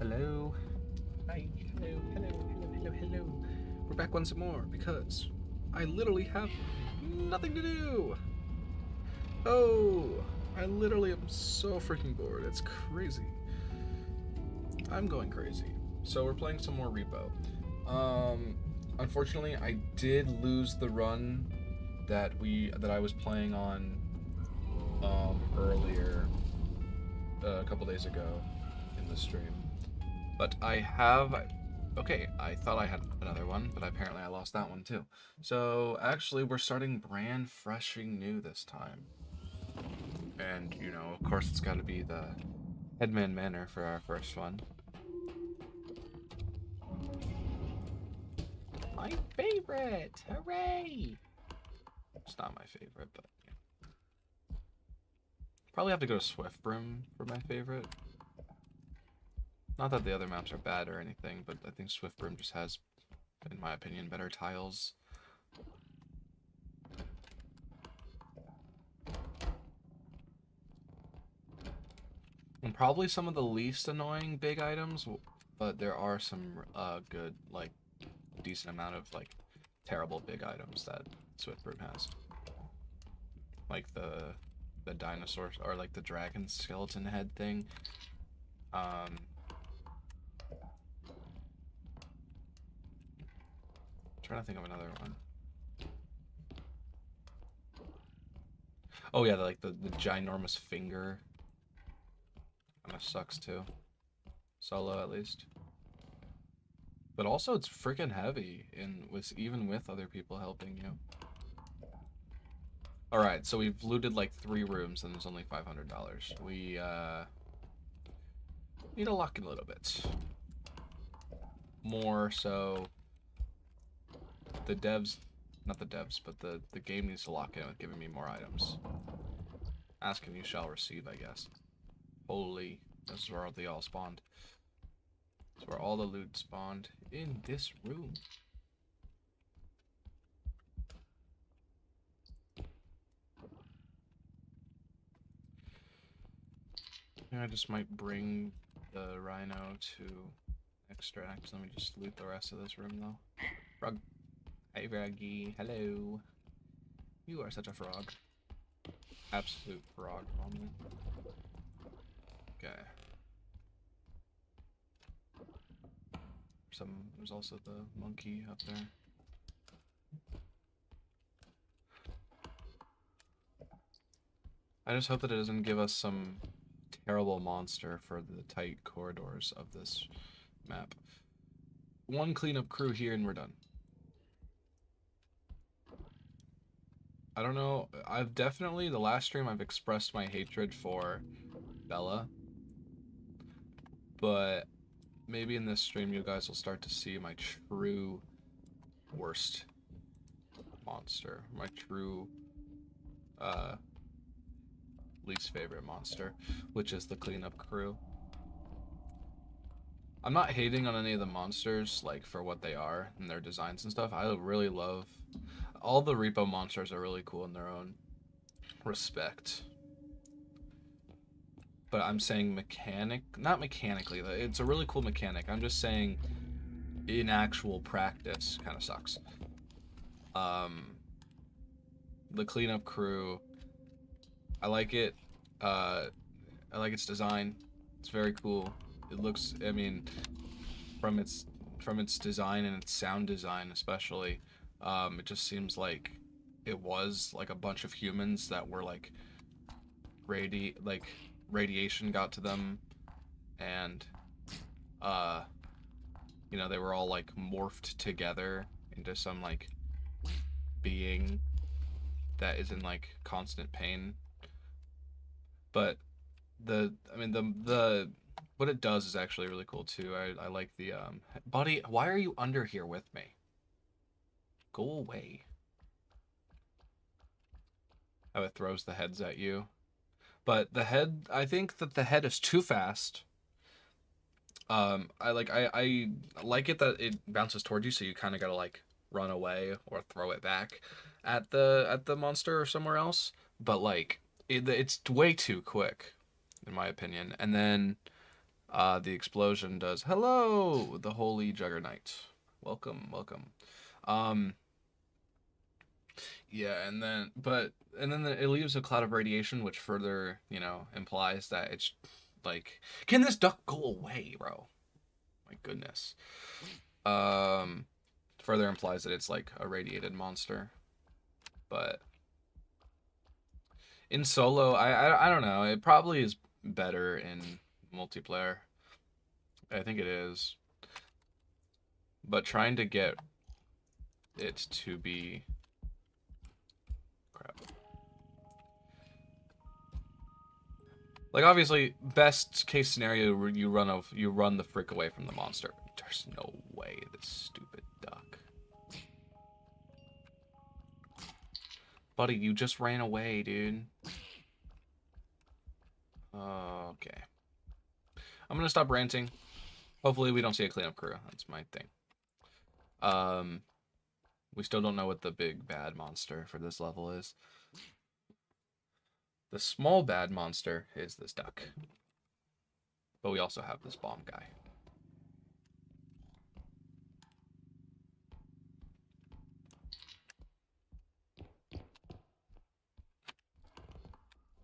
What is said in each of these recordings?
Hello. Hi. Hello. Hello. Hello. Hello. Hello. We're back once more because I literally have nothing to do. Oh, I literally am so freaking bored. It's crazy. I'm going crazy. So we're playing some more Repo. Um, Unfortunately, I did lose the run that I was playing on earlier a couple days ago in the stream. But I have. Okay, I thought I had another one, but apparently I lost that one too. So actually, we're starting brand freshing new this time. And, of course, it's got to be the Headman Manor for our first one. My favorite! Hooray! It's not my favorite, but yeah. Probably have to go to Swiftbrim for my favorite. Not that the other maps are bad or anything, but I think Swiftbrim just has, in my opinion, better tiles. And probably some of the least annoying big items, but there are some good, like, decent amount of, like, terrible big items that Swiftbrim has. Like the dinosaur, or like the dragon skeleton head thing. Um, Trying to think of another one. Oh yeah, the ginormous finger. Kinda sucks too. Solo at least. But also it's freaking heavy even with other people helping you. Alright, so we've looted like 3 rooms and there's only $500. We need to lock in a little bit. More so the devs, not the devs, but the game needs to lock in with giving me more items. Ask and you shall receive, I guess. Holy, this is where they all spawned. This is where all the loot spawned, in this room. I just might bring the rhino to extract. Let me just loot the rest of this room though. Frog. Hey Froggy, hello. You are such a frog. Absolute frog moment. Okay. There's also the monkey up there. I just hope that it doesn't give us some terrible monster for the tight corridors of this map. One cleanup crew here and we're done. I don't know. I've definitely, the last stream, I've expressed my hatred for Bella. But maybe in this stream, you guys will start to see my true worst monster. My true least favorite monster, which is the cleanup crew. I'm not hating on any of the monsters, like, for what they are and their designs and stuff. I really love... all the Repo monsters are really cool in their own respect. But I'm saying not mechanically, it's a really cool mechanic. I'm just saying in actual practice kind of sucks. The cleanup crew, I like it. I like its design. It's very cool. It looks, I mean, from its design and its sound design especially, it just seems like it was like a bunch of humans that were like radiation got to them, and they were all like morphed together into some like being that is in like constant pain. But the what it does is actually really cool too. I like the buddy, why are you under here with me? Go away. How it throws the heads at you. But the head, I think that the head is too fast. I like it that it bounces towards you, so you kind of gotta like run away or throw it back at the monster or somewhere else. But like it's way too quick, in my opinion. And then The explosion does. Hello, the holy juggernaut. Welcome, welcome. Yeah, and then it leaves a cloud of radiation, which further, implies that it's like, can this duck go away, bro? My goodness. Um, Further implies that it's like a radiated monster, but in solo, I don't know. It probably is better in multiplayer. I think it is, but trying to get it to be crap. Like obviously, best case scenario, you run the frick away from the monster. There's no way this stupid duck, buddy. You just ran away, dude. Okay, I'm gonna stop ranting. Hopefully, we don't see a cleanup crew. That's my thing. We still don't know what the big bad monster for this level is. The small bad monster is this duck, but we also have this bomb guy.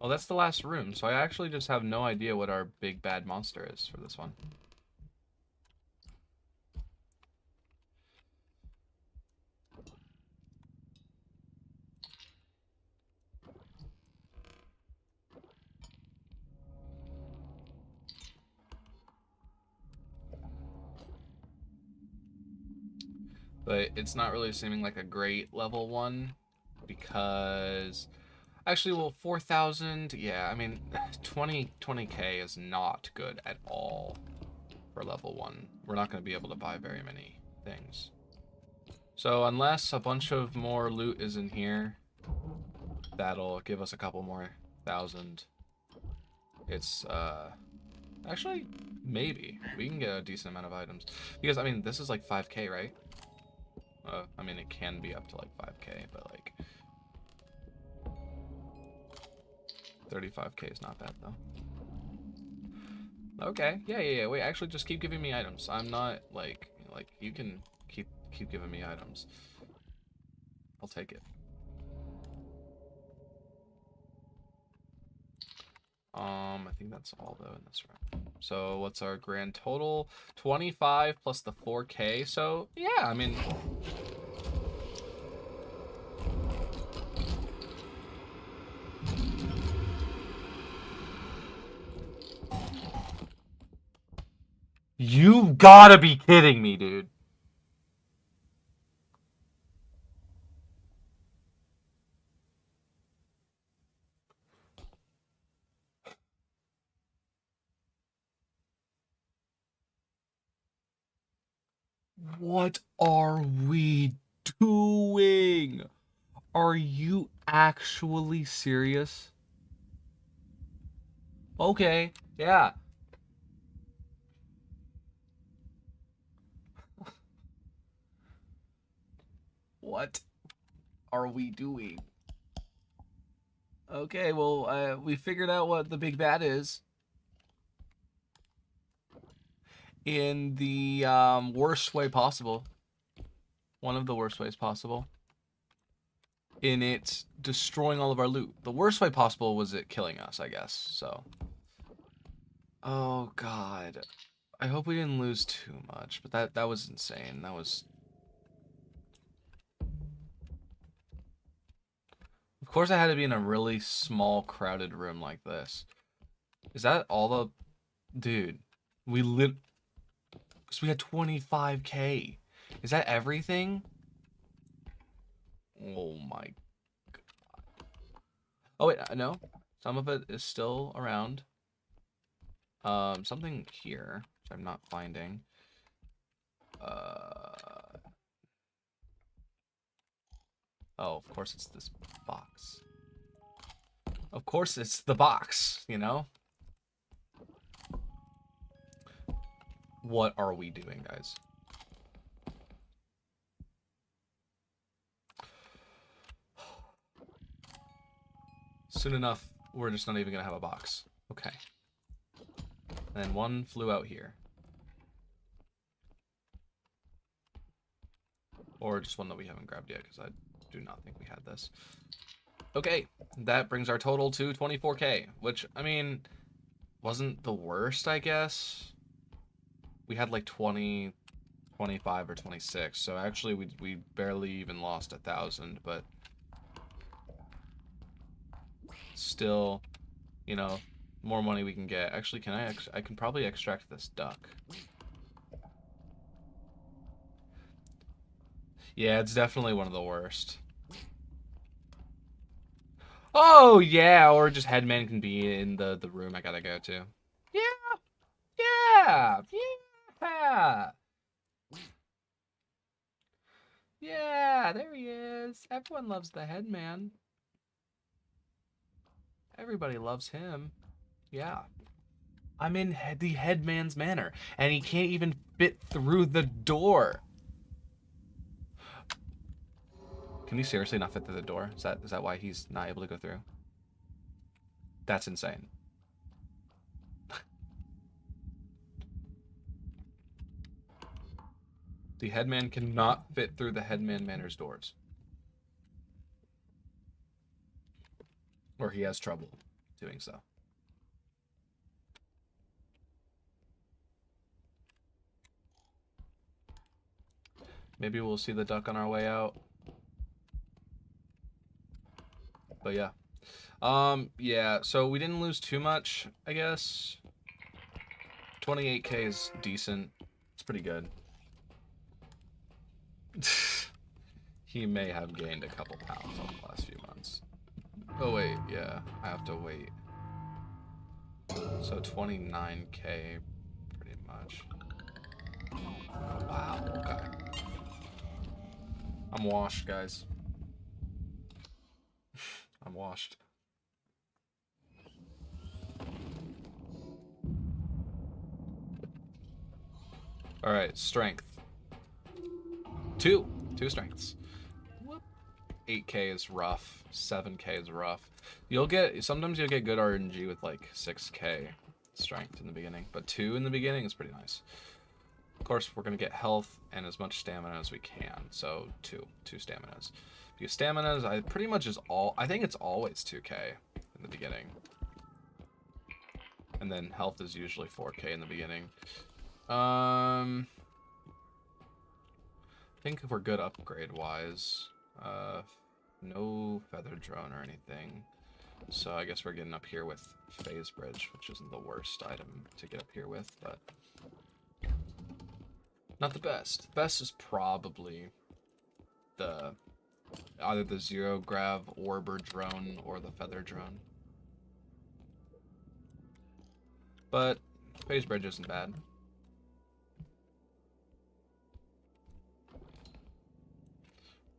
Well, that's the last room, so I actually just have no idea what our big bad monster is for this one. But it's not really seeming like a great level 1 because actually, well, 4,000, yeah, I mean 20k is not good at all for level 1. We're not going to be able to buy very many things. So unless a bunch of more loot is in here, that'll give us a couple more thousand. It's actually maybe we can get a decent amount of items because I mean this is like 5k, right? I mean, it can be up to like 5k, but like 35k is not bad though. Okay, yeah. Wait, actually, just keep giving me items. I'm not like you can keep giving me items. I'll take it. I think that's all though in this room. So what's our grand total? 25 plus the 4k. So yeah, I mean. You gotta be kidding me, dude. What are we doing? Are you actually serious? Okay, yeah. What are we doing? Okay, well, we figured out what the big bad is in the worst way possible. One of the worst ways possible. In it destroying all of our loot. The worst way possible was it killing us, I guess. So. Oh God. I hope we didn't lose too much, but that was insane. That was. Of course, I had to be in a really small, crowded room like this. Is that all the, dude? We lit. Because we had 25k. Is that everything? Oh my God. Oh wait, no. Some of it is still around. Something here which I'm not finding. Oh, of course it's this box. Of course it's the box, you know? What are we doing, guys? Soon enough, we're just not even gonna have a box. Okay. And one flew out here. Or just one that we haven't grabbed yet, because I do not think we had this. Okay, that brings our total to 24K, which, I mean, wasn't the worst, I guess. We had like 20, 25, or 26, so actually we barely even lost 1,000, but still, you know, more money we can get. Actually, I can probably extract this duck. Yeah, it's definitely one of the worst. Oh, yeah, or just Headman can be in the room I gotta go to. Yeah, yeah, yeah. Yeah, there he is. Everyone loves the Headman. Everybody loves him. Yeah. I'm in the Headman's manor, and he can't even fit through the door. Can he seriously not fit through the door? Is that why he's not able to go through? That's insane. The Headman cannot fit through the Headman Manor's doors. Or he has trouble doing so. Maybe we'll see the duck on our way out. But yeah. Yeah, so we didn't lose too much, I guess. 28K is decent. It's pretty good. He may have gained a couple pounds over the last few months. Oh wait, yeah, I have to wait. So 29K, pretty much. Oh, wow, okay. I'm washed, guys. I'm washed. Alright, strength. Two strengths. 8K is rough. 7K is rough. Sometimes you'll get good RNG with like 6K strength in the beginning, but 2 in the beginning is pretty nice. Of course, we're gonna get health and as much stamina as we can, so two staminas. Because staminas, I think it's always 2K in the beginning. And then health is usually 4K in the beginning. I think we're good upgrade-wise. No feather drone or anything. So I guess we're getting up here with phase bridge, which isn't the worst item to get up here with, but not the best. The best is probably either the zero grav orber drone or the feather drone. But phase bridge isn't bad.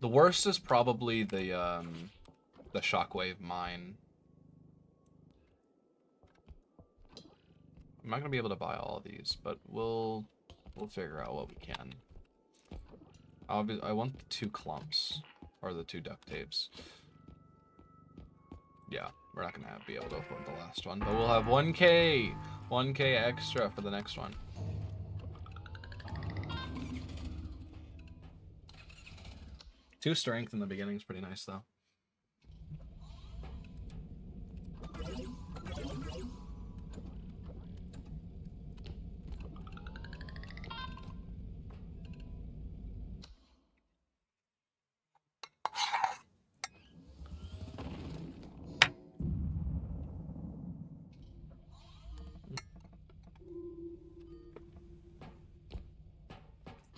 The worst is probably the shockwave mine. I'm not gonna be able to buy all of these, but we'll figure out what we can. I want the 2 clumps or the 2 duct tapes. Yeah, we're not gonna be able to afford the last one, but we'll have 1K extra for the next one. Two strength in the beginning is pretty nice, though.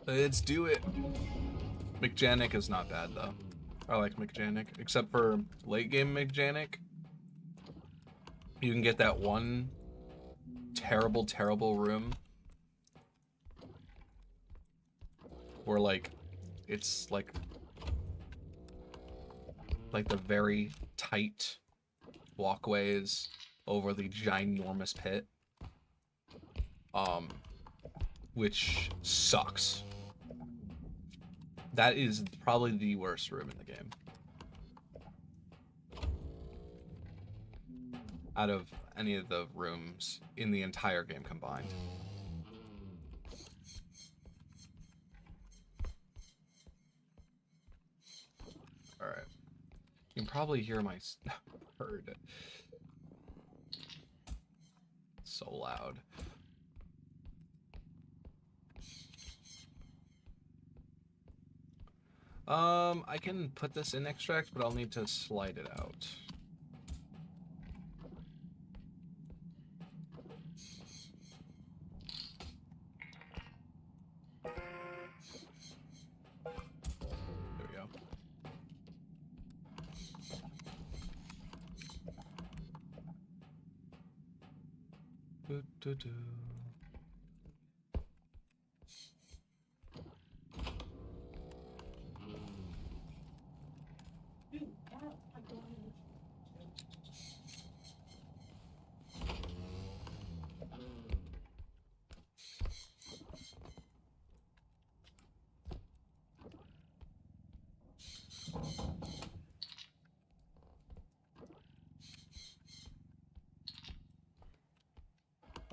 Let's do it. McJanic is not bad, though. I like McJanic, except for late game McJanic. You can get that one terrible room where, like, it's like the very tight walkways over the ginormous pit, which sucks. That is probably the worst room in the game. Out of any of the rooms in the entire game combined. Alright. You can probably hear my bird. So loud. I can put this in extract, but I'll need to slide it out. There we go. Doo-doo-doo.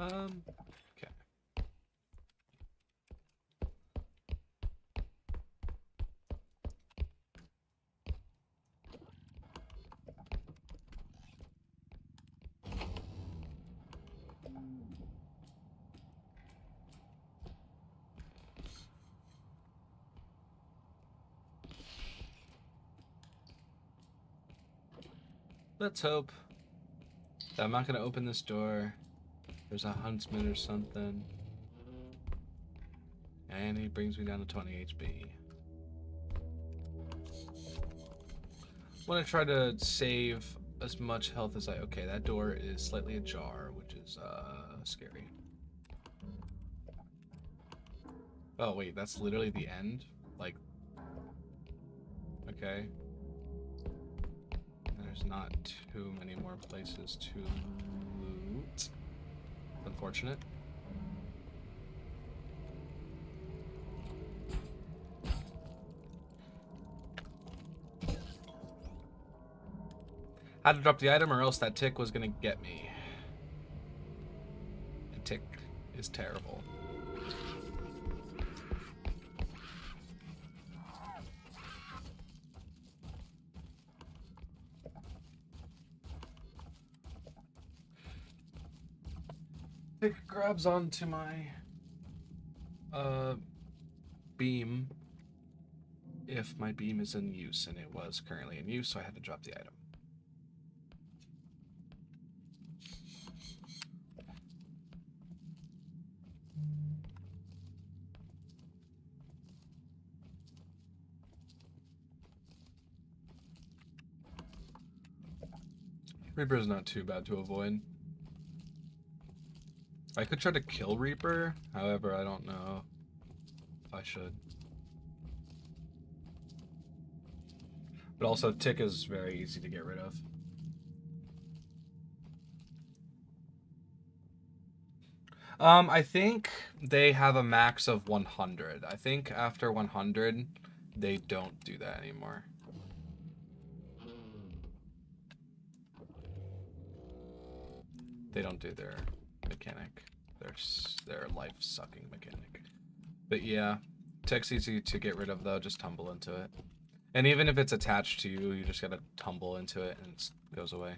Okay. Let's hope that I'm not going to open this door. There's a huntsman or something. And he brings me down to 20 HP. I want to try to save as much health as I... Okay, that door is slightly ajar, which is scary. Oh, wait, that's literally the end? Like... Okay. There's not too many more places to loot. Unfortunate. Had to drop the item or else that tick was gonna get me. The tick is terrible. Tick grabs onto my beam if my beam is in use, and it was currently in use, so I had to drop the item. Reaper's not too bad to avoid. I could try to kill Reaper, however, I don't know if I should. But also, Tick is very easy to get rid of. I think they have a max of 100. I think after 100, they don't do that anymore. They don't do their mechanic, their life-sucking mechanic. But yeah, Tick's easy to get rid of though, just tumble into it. And even if it's attached to you, you just gotta tumble into it and it goes away.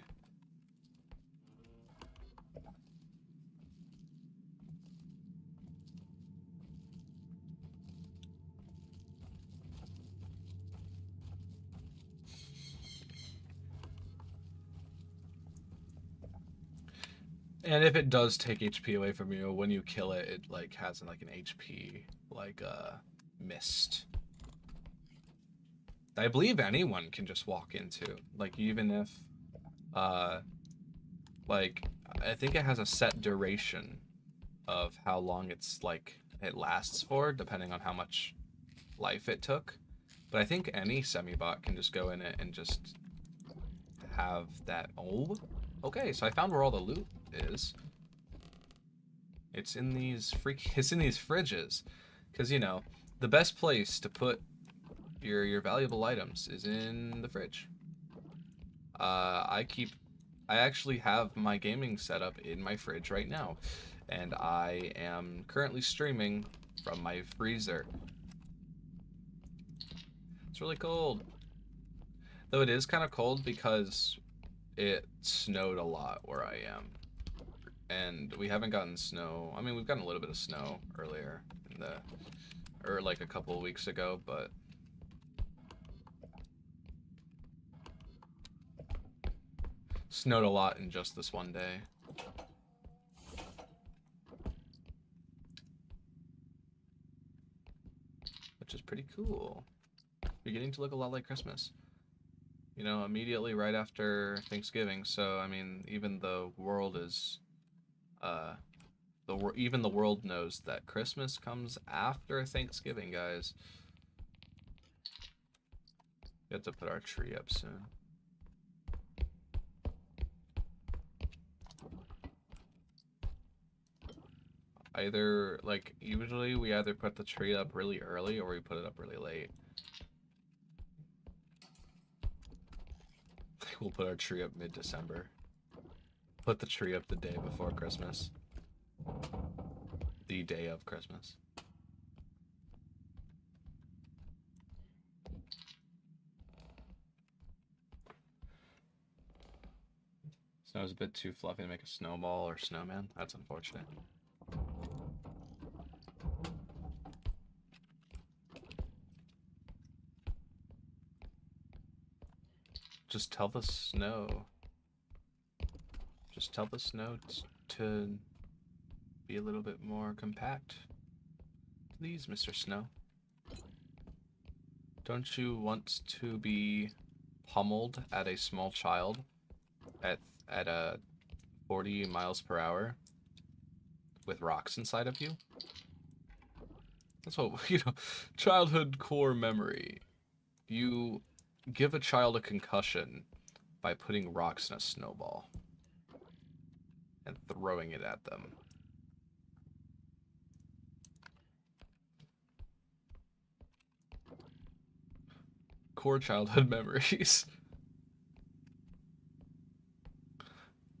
And if it does take HP away from you, when you kill it, it like has like an HP like mist. I believe anyone can just walk into, like even if like I think it has a set duration of how long it's like it lasts for, depending on how much life it took. But I think any semi-bot can just go in it and just have that. Oh, okay, so I found where all the loot is. It's in these fridges, because you know the best place to put your valuable items is in the fridge. I keep I actually have my gaming setup in my fridge right now, and I am currently streaming from my freezer. It's really cold. Though it is kind of cold because it snowed a lot where I am. And we haven't gotten snow. I mean, we've gotten a little bit of snow earlier in the, or like a couple of weeks ago, but snowed a lot in just this one day. Which is pretty cool. Beginning to look a lot like Christmas. You know, immediately right after Thanksgiving. So, I mean, even the world is, even the world knows that Christmas comes after Thanksgiving, guys. We have to put our tree up soon. Either, like, usually we either put the tree up really early or we put it up really late. We'll put our tree up mid-December. Put the tree up the day before Christmas. The day of Christmas. Snow's a bit too fluffy to make a snowball or snowman. That's unfortunate. Just tell the snow. Just tell the snow to be a little bit more compact. Please, Mr. Snow. Don't you want to be pummeled at a small child at a 40 miles per hour with rocks inside of you? That's what, you know, childhood core memory. You give a child a concussion by putting rocks in a snowball and throwing it at them. Core childhood memories.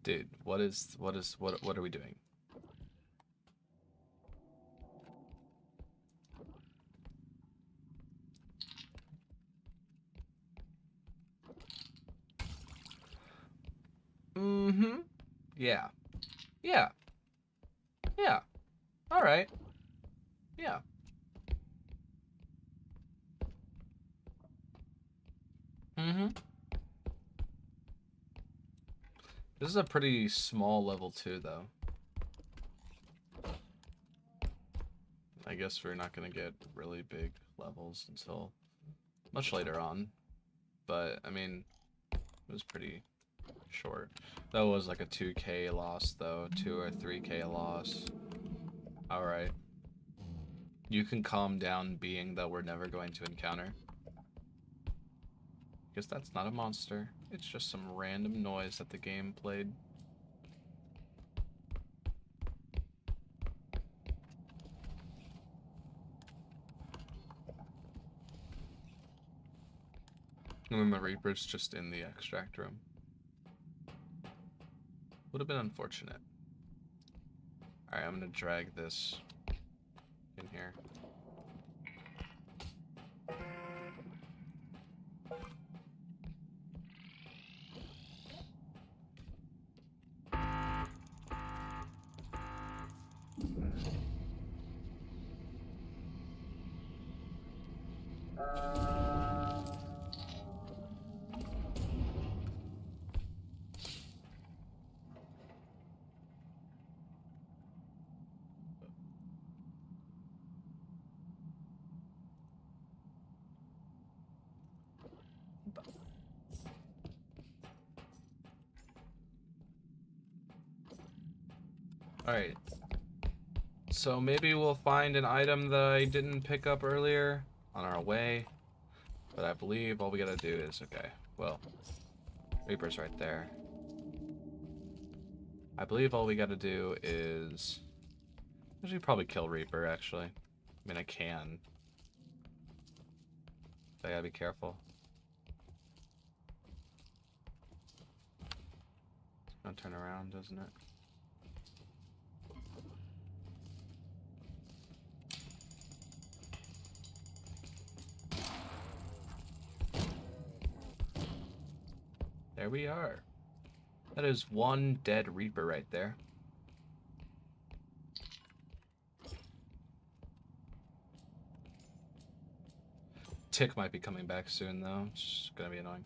Dude, what are we doing? Mm-hmm. Yeah. Yeah. Yeah. All right. Yeah. Mm-hmm. This is a pretty small level 2, though. I guess we're not going to get really big levels until much later on. But, I mean, it was pretty short. That was like a 2k loss, though. 2 or 3k loss. Alright. You can calm down, being that we're never going to encounter. Because that's not a monster. It's just some random noise that the game played. And then the Reaper's just in the extract room. Would have been unfortunate. Alright, I'm gonna drag this in here. Alright. So maybe we'll find an item that I didn't pick up earlier on our way. But I believe all we gotta do is, okay, well, Reaper's right there. I believe all we gotta do is, I should probably kill Reaper, actually. I mean, I can. But I gotta be careful. to turn around, doesn't it? There we are. That is one dead Reaper right there. Tick might be coming back soon, though. It's gonna be annoying.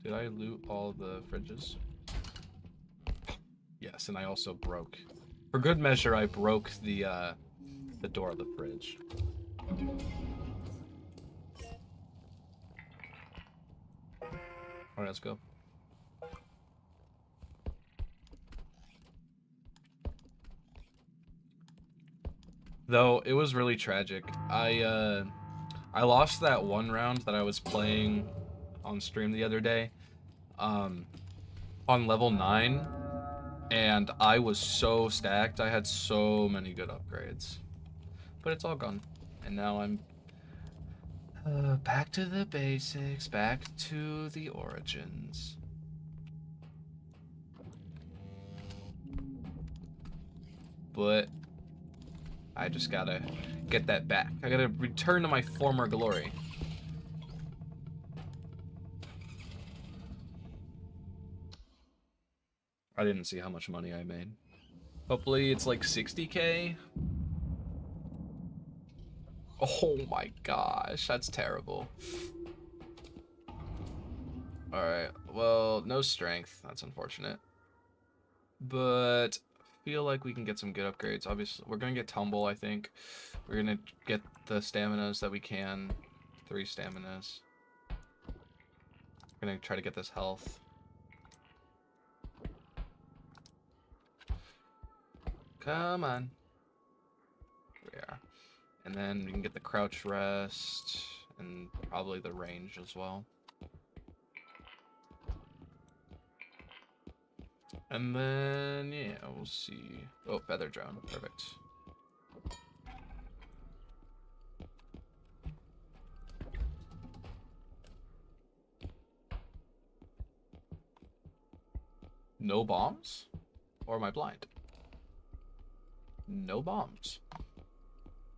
Did I loot all the fridges? Yes, and I also broke. For good measure, I broke the door of the fridge. Alright, let's go. Though it was really tragic. I lost that one round that I was playing on stream the other day, on level 9, and I was so stacked. I had so many good upgrades, but it's all gone, and now I'm back to the basics, back to the origins. But I just gotta get that back. I gotta return to my former glory. I didn't see how much money I made. Hopefully it's like 60K. Oh my gosh, that's terrible. Alright, well, no strength. That's unfortunate. But feel like we can get some good upgrades. Obviously, we're gonna get tumble, I think. We're gonna get the staminas that we can. 3 staminas. We're gonna try to get this health. Come on. There we are. And then we can get the crouch rest and probably the range as well. And then, yeah, we'll see. Oh, feather drone. Perfect. No bombs? Or am I blind? No bombs.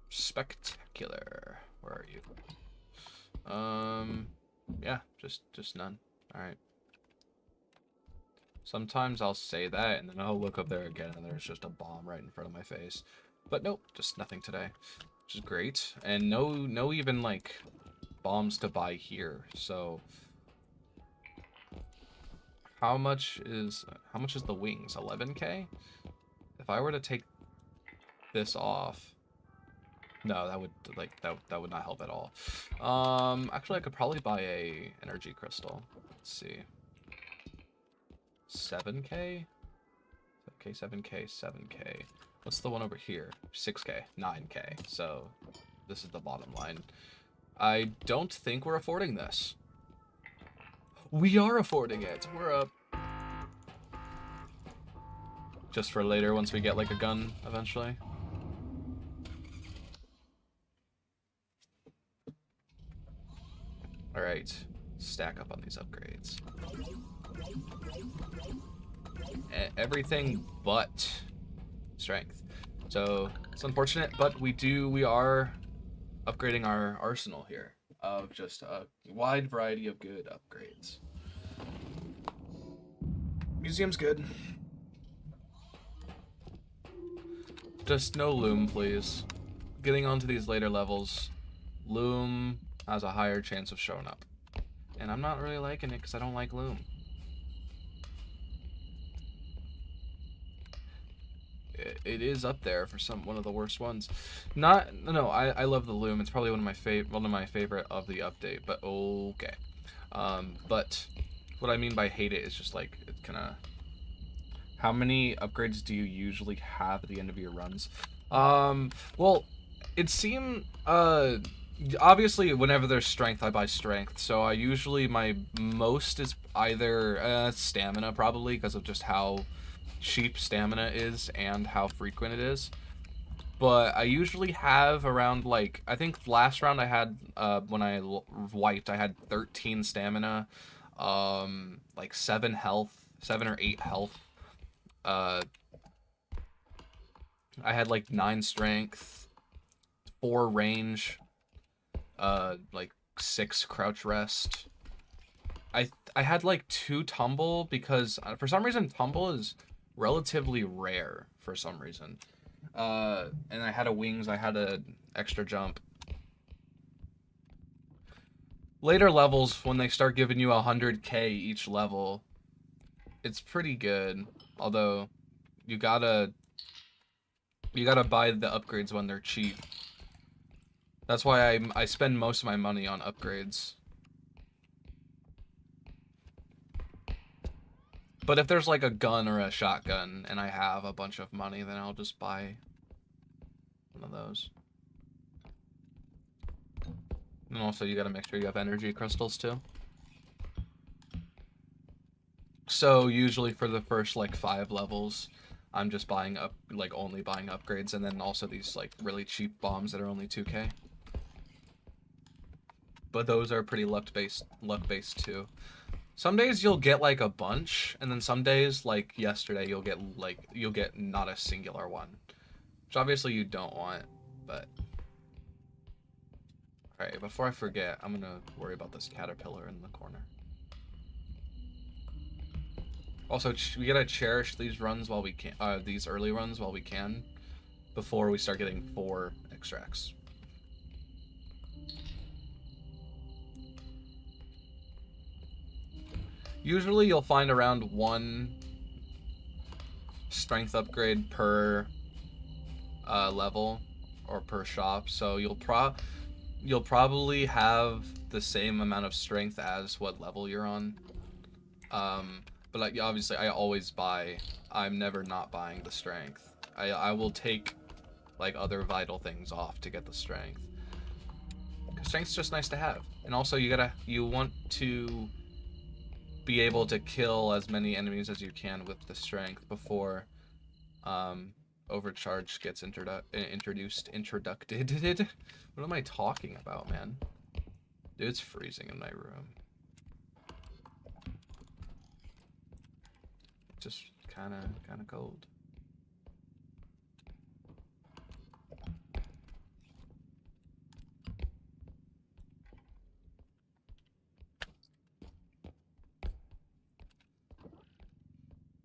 Spectacular. Where are you? Yeah, just none. Alright. Sometimes I'll say that, and then I'll look up there again, and there's just a bomb right in front of my face. But nope, just nothing today, which is great. And no even, like, bombs to buy here, so... How much is the wings? 11K? If I were to take this off... No, that would, like, that would not help at all. Actually, I could probably buy a energy crystal. Let's see. 7K? 7K, 7K. What's the one over here? 6K, 9K. So, this is the bottom line. I don't think we're affording this. We are affording it. We're up. Just for later, once we get, like, a gun, eventually. Alright. Stack up on these upgrades. Everything but strength. So it's unfortunate, but we are upgrading our arsenal here of just a wide variety of good upgrades. Museum's good. Just no loom, please. Getting onto these later levels, loom has a higher chance of showing up. And I'm not really liking it because I don't like loom. It is up there for one of the worst ones. No, I love the loom. It's probably one of my favorite of the update, but okay. But what I mean by hate it is just like it kind of. How many upgrades do you usually have at the end of your runs? Well, it seemed obviously whenever there's strength, I buy strength. So I usually my most is either stamina, probably because of just how cheap stamina is and how frequent it is. but I usually have around, like, I think last round I had, when I wiped, I had 13 stamina, like 7 health, 7 or 8 health. I had like 9 strength, 4 range, like 6 crouch rest. I had like 2 tumble because for some reason tumble is relatively rare for some reason. And I had a wings, I had a extra jump. Later levels, when they start giving you 100k each level, it's pretty good. Although you gotta buy the upgrades when they're cheap. That's why I spend most of my money on upgrades. But if there's like a gun or a shotgun and I have a bunch of money, then I'll just buy one of those. And also you gotta make sure you have energy crystals too. So usually for the first like 5 levels, I'm just buying only buying upgrades, and then also these like really cheap bombs that are only 2k. But those are pretty luck based too. Some days you'll get like a bunch, and then some days, like yesterday, you'll get not a singular one. Which obviously you don't want, but alright, before I forget, I'm gonna worry about this caterpillar in the corner. Also, we gotta cherish these runs while we can, these early runs while we can, before we start getting 4 extracts. Usually you'll find around 1 strength upgrade per level or per shop, so you'll probably have the same amount of strength as what level you're on. But like, obviously I always buy, I'm never not buying the strength. I will take like other vital things off to get the strength. Because strength's just nice to have. And also you want to be able to kill as many enemies as you can with the strength before overcharge gets introduced. What am I talking about, man? Dude, it's freezing in my room. Just kind of cold.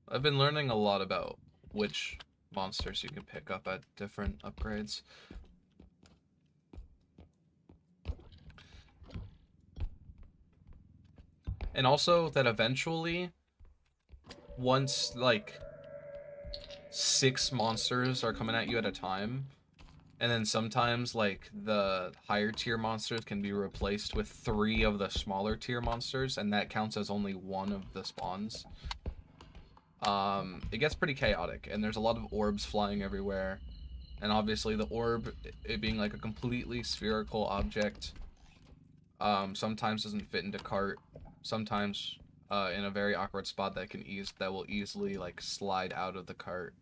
I've been learning a lot about which monsters you can pick up at different upgrades. And also that eventually, once like 6 monsters are coming at you at a time, and then sometimes like the higher tier monsters can be replaced with 3 of the smaller tier monsters, and that counts as only 1 of the spawns. It gets pretty chaotic, and there's a lot of orbs flying everywhere. And obviously the orb, it being like a completely spherical object, sometimes doesn't fit into cart, sometimes in a very awkward spot that will easily like slide out of the cart.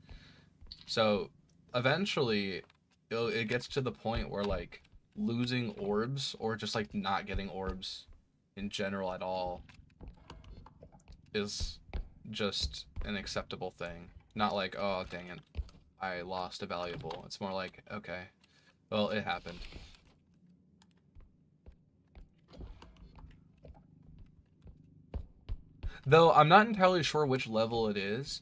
So eventually it gets to the point where like losing orbs, or just like not getting orbs in general at all, is just an acceptable thing. Not like, oh dang it, I lost a valuable. It's more like, okay, well, it happened. Though I'm not entirely sure which level it is,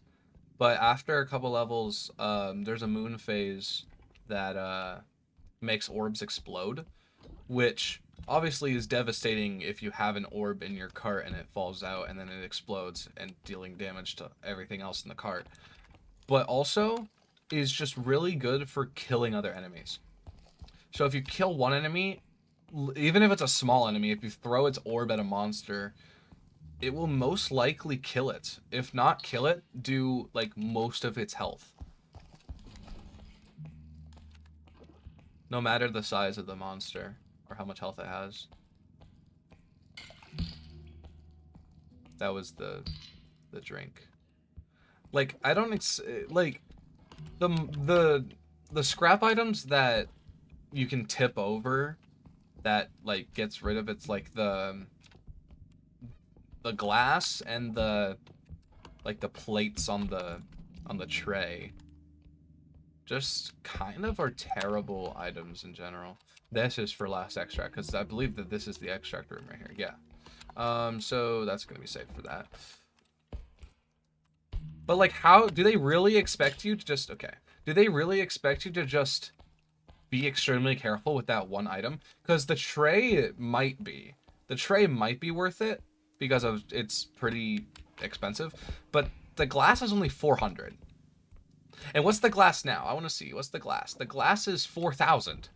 but after a couple levels, there's a moon phase that makes orbs explode, which obviously is devastating if you have an orb in your cart and it falls out and then it explodes and dealing damage to everything else in the cart. But also is just really good for killing other enemies. So if you kill one enemy, even if it's a small enemy, if you throw its orb at a monster, it will most likely kill it. If not kill it, do like most of its health. No matter the size of the monster or how much health it has. That was the drink. Like, I don't like the the scrap items that you can tip over that like gets rid of it's like the glass and the like the plates on the tray. Just kind of are terrible items in general. This is for last extract because I believe that this is the extract room right here. Yeah. So that's gonna be safe for that. But like, how do they really expect you to just do they really expect you to just be extremely careful with that one item? Because the tray might be worth it because of it's pretty expensive, but the glass is only 400. And what's the glass now? I want to see. What's the glass? The glass is 4,000.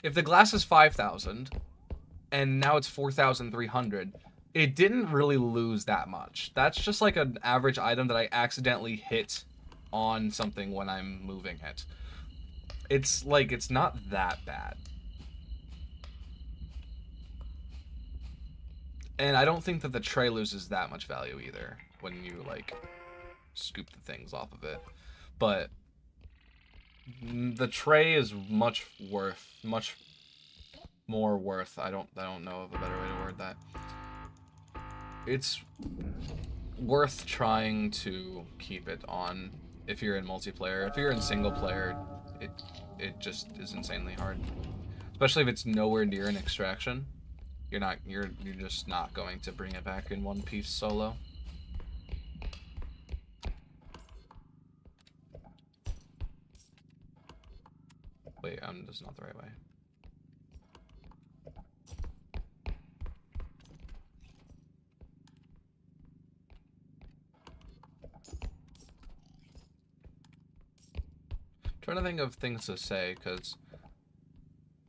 If the glass is 5,000 and now it's 4,300, it didn't really lose that much. That's just like an average item that I accidentally hit on something when I'm moving it. It's like, it's not that bad. And I don't think that the tray loses that much value either when you like scoop the things off of it. But the tray is much more worth. I don't know of a better way to word that. It's worth trying to keep it on if you're in multiplayer. If you're in single player, it just is insanely hard. Especially if it's nowhere near an extraction. You're just not going to bring it back in one piece solo. Wait, that's not the right way. Trying to think of things to say, because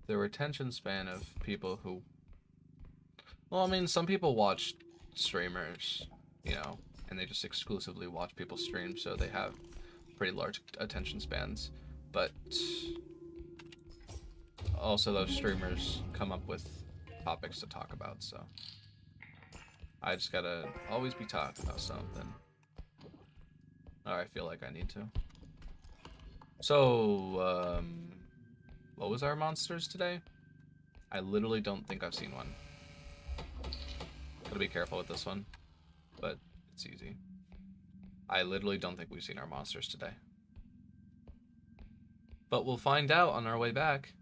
the retention span of people who... Well, I mean, some people watch streamers, you know, and they just exclusively watch people's streams, so they have pretty large attention spans. But also those streamers come up with topics to talk about, so I just gotta always be talking about something. Or I feel like I need to. So, what was our monsters today? I literally don't think I've seen one. Gotta be careful with this one, but it's easy. I literally don't think we've seen our monsters today. But we'll find out on our way back.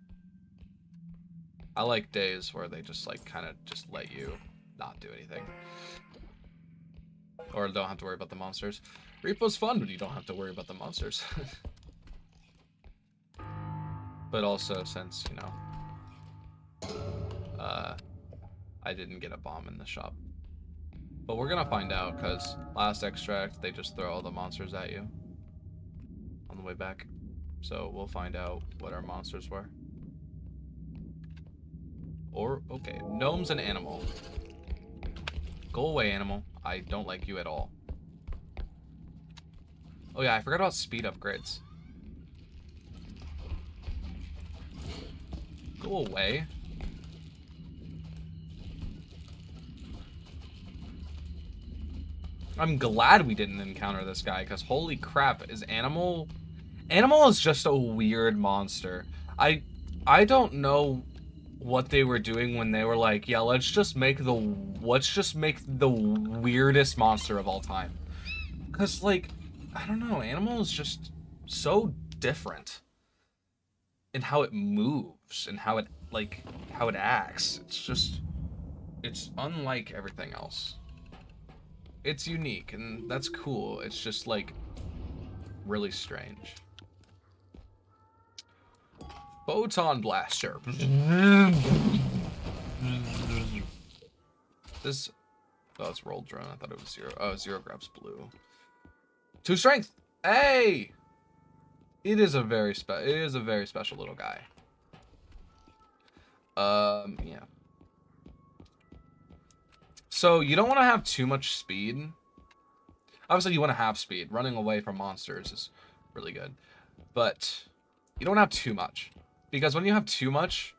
I like days where they just like kind of just let you not do anything. Or don't have to worry about the monsters. Repo's fun when you don't have to worry about the monsters. But also since, you know, I didn't get a bomb in the shop. But we're gonna find out, because last extract, they just throw all the monsters at you on the way back. So we'll find out what our monsters were. Or, okay, gnome's an animal. Go away, animal. I don't like you at all. Oh yeah, I forgot about speed upgrades. Go away. I'm glad we didn't encounter this guy, because holy crap, is Animal... Animal is just a weird monster. I don't know what they were doing when they were like, yeah, let's just make the weirdest monster of all time. Because, like, I don't know, Animal is just so different in how it moves and how it acts. It's unlike everything else. It's unique, and that's cool. It's just, like, really strange. Photon Blaster. This... Oh, it's rolled drone. I thought it was 0. Oh, 0 grabs blue. 2 strength! Hey! It is a very special little guy. Yeah. So, you don't want to have too much speed. Obviously, you want to have speed. Running away from monsters is really good. But you don't have too much. Because when you have too much,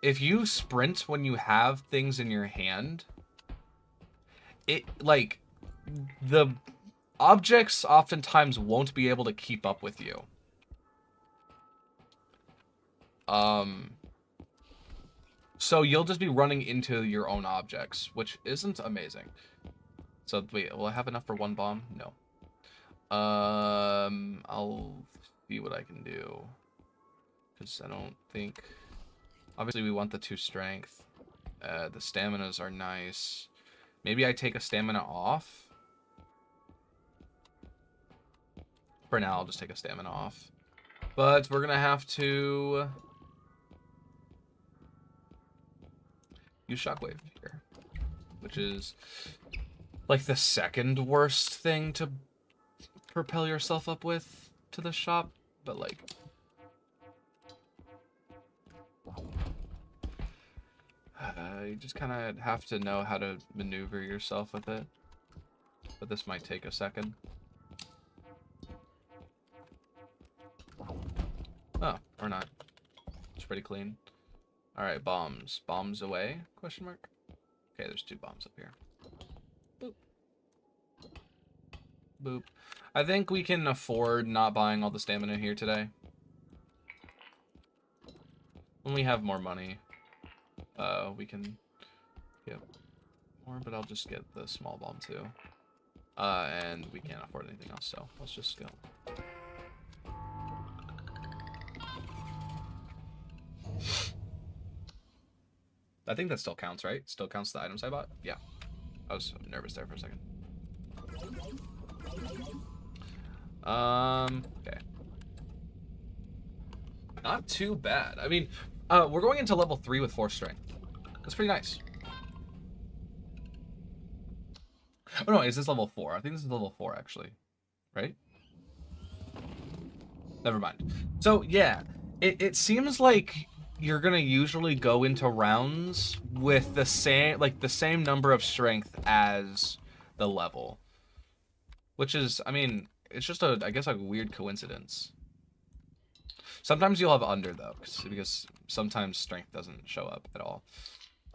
if you sprint when you have things in your hand, it, like, the objects oftentimes won't be able to keep up with you. So you'll just be running into your own objects, which isn't amazing. So wait, will I have enough for one bomb? No. I'll see what I can do. Because I don't think... Obviously we want the 2 strength. The staminas are nice. Maybe I take a stamina off. For now, I'll just take a stamina off. But we're gonna have to... use shockwave here, which is like the second worst thing to propel yourself up with to the shop, but like you just kind of have to know how to maneuver yourself with it, but this might take a second. Oh, or not. It's pretty clean. All right, bombs. Bombs away? Question mark. Okay, there's 2 bombs up here. Boop. Boop. I think we can afford not buying all the stamina here today. When we have more money, we can get more, but I'll just get the small bomb too. And we can't afford anything else, so let's just go. I think that still counts, right? Still counts the items I bought? Yeah. I was nervous there for a second. Okay. Not too bad. I mean, we're going into level 3 with 4 strength. That's pretty nice. Oh no, is this level 4? I think this is level 4 actually. Right? Never mind. So yeah, it seems like you're gonna usually go into rounds with the same number of strength as the level, which is, I mean, it's just I guess a weird coincidence. Sometimes you'll have under though, because sometimes strength doesn't show up at all.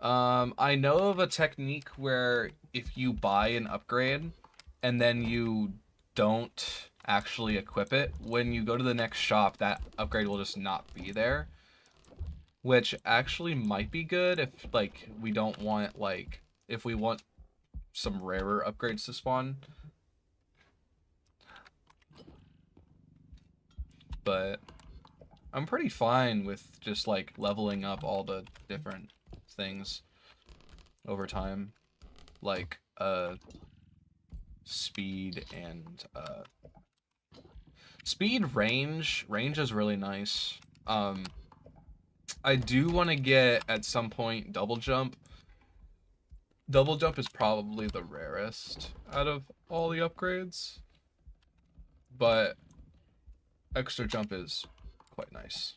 I know of a technique where if you buy an upgrade and then you don't actually equip it, when you go to the next shop, that upgrade will just not be there. Which actually might be good if, like, we don't want, like, if we want some rarer upgrades to spawn. But I'm pretty fine with just, like, leveling up all the different things over time. Like, speed and, speed, range. Range is really nice. I do want to get, at some point, double jump. Double jump is probably the rarest out of all the upgrades. But extra jump is quite nice.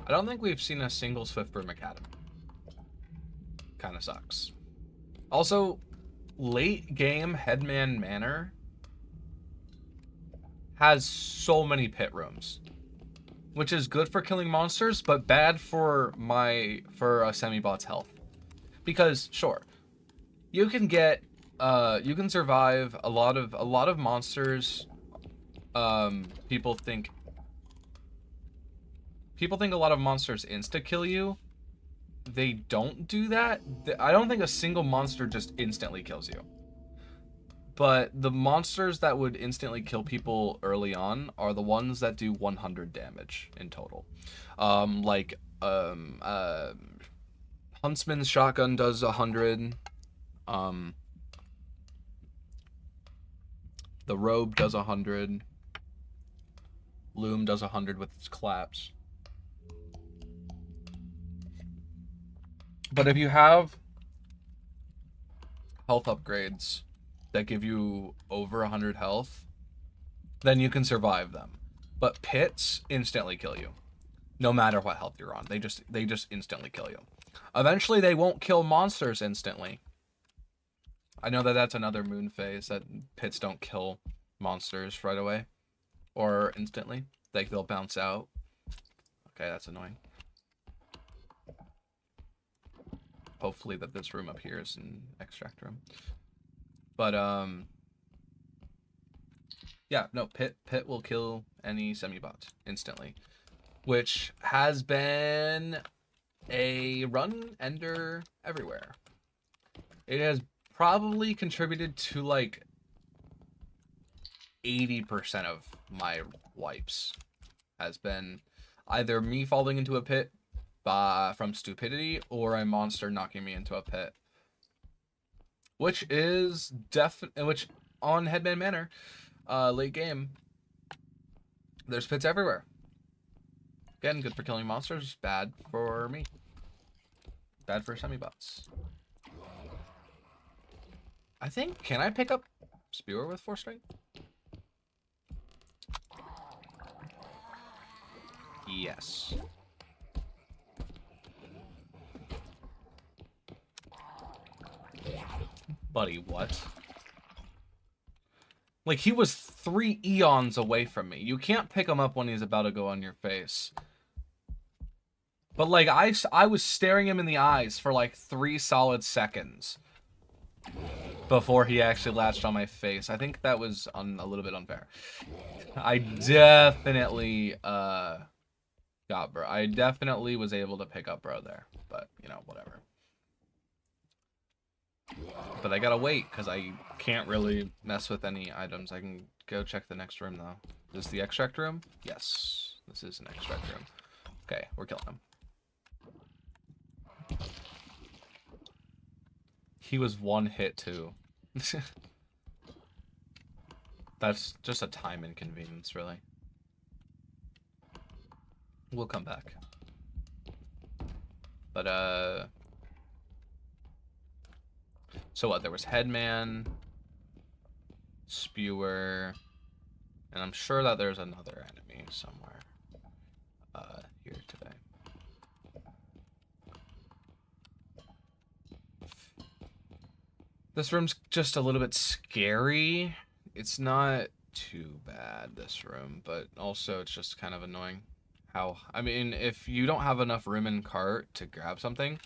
I don't think we've seen a single Swiftburn Academy. Kind of sucks. Also, late game Headman Manor has so many pit rooms, which is good for killing monsters, but bad for a semi-bot's health. Because sure, you can get you can survive a lot of monsters. People think a lot of monsters insta-kill you. They don't do that. I don't think a single monster just instantly kills you. But the monsters that would instantly kill people early on are the ones that do 100 damage in total. Huntsman's shotgun does 100. The robe does 100. Loom does 100 with its claps. But if you have health upgrades that give you over 100 health, then you can survive them. But pits instantly kill you. No matter what health you're on, they just instantly kill you. Eventually, they won't kill monsters instantly. I know that that's another moon phase, that pits don't kill monsters right away or instantly. Like, they'll bounce out. Okay, that's annoying. Hopefully that this room up here is an extract room. But yeah, no, pit will kill any semi-bots instantly, which has been a run ender everywhere. It has probably contributed to like 80% of my wipes, has been either me falling into a pit from stupidity or a monster knocking me into a pit. Which on Headman Manor, late game, there's pits everywhere. Again, good for killing monsters, bad for me. Bad for semi-bots. I think, can I pick up Spewer with 4 strength? Yes. Buddy, what? Like, he was 3 eons away from me. You can't pick him up when he's about to go on your face. But, like, I was staring him in the eyes for, like, 3 solid seconds before he actually latched on my face. I think that was a little bit unfair. I definitely, got bro. I definitely was able to pick up bro there. But, you know, whatever. But I gotta wait, because I can't really mess with any items. I can go check the next room, though. Is this the extract room? Yes, this is an extract room. Okay, we're killing him. He was 1 hit, too. That's just a time inconvenience, really. We'll come back. But, so what? There was Headman, Spewer, and I'm sure that there's another enemy somewhere here today. This room's just a little bit scary. It's not too bad, this room, but also it's just kind of annoying. I mean, if you don't have enough room in cart to grab something,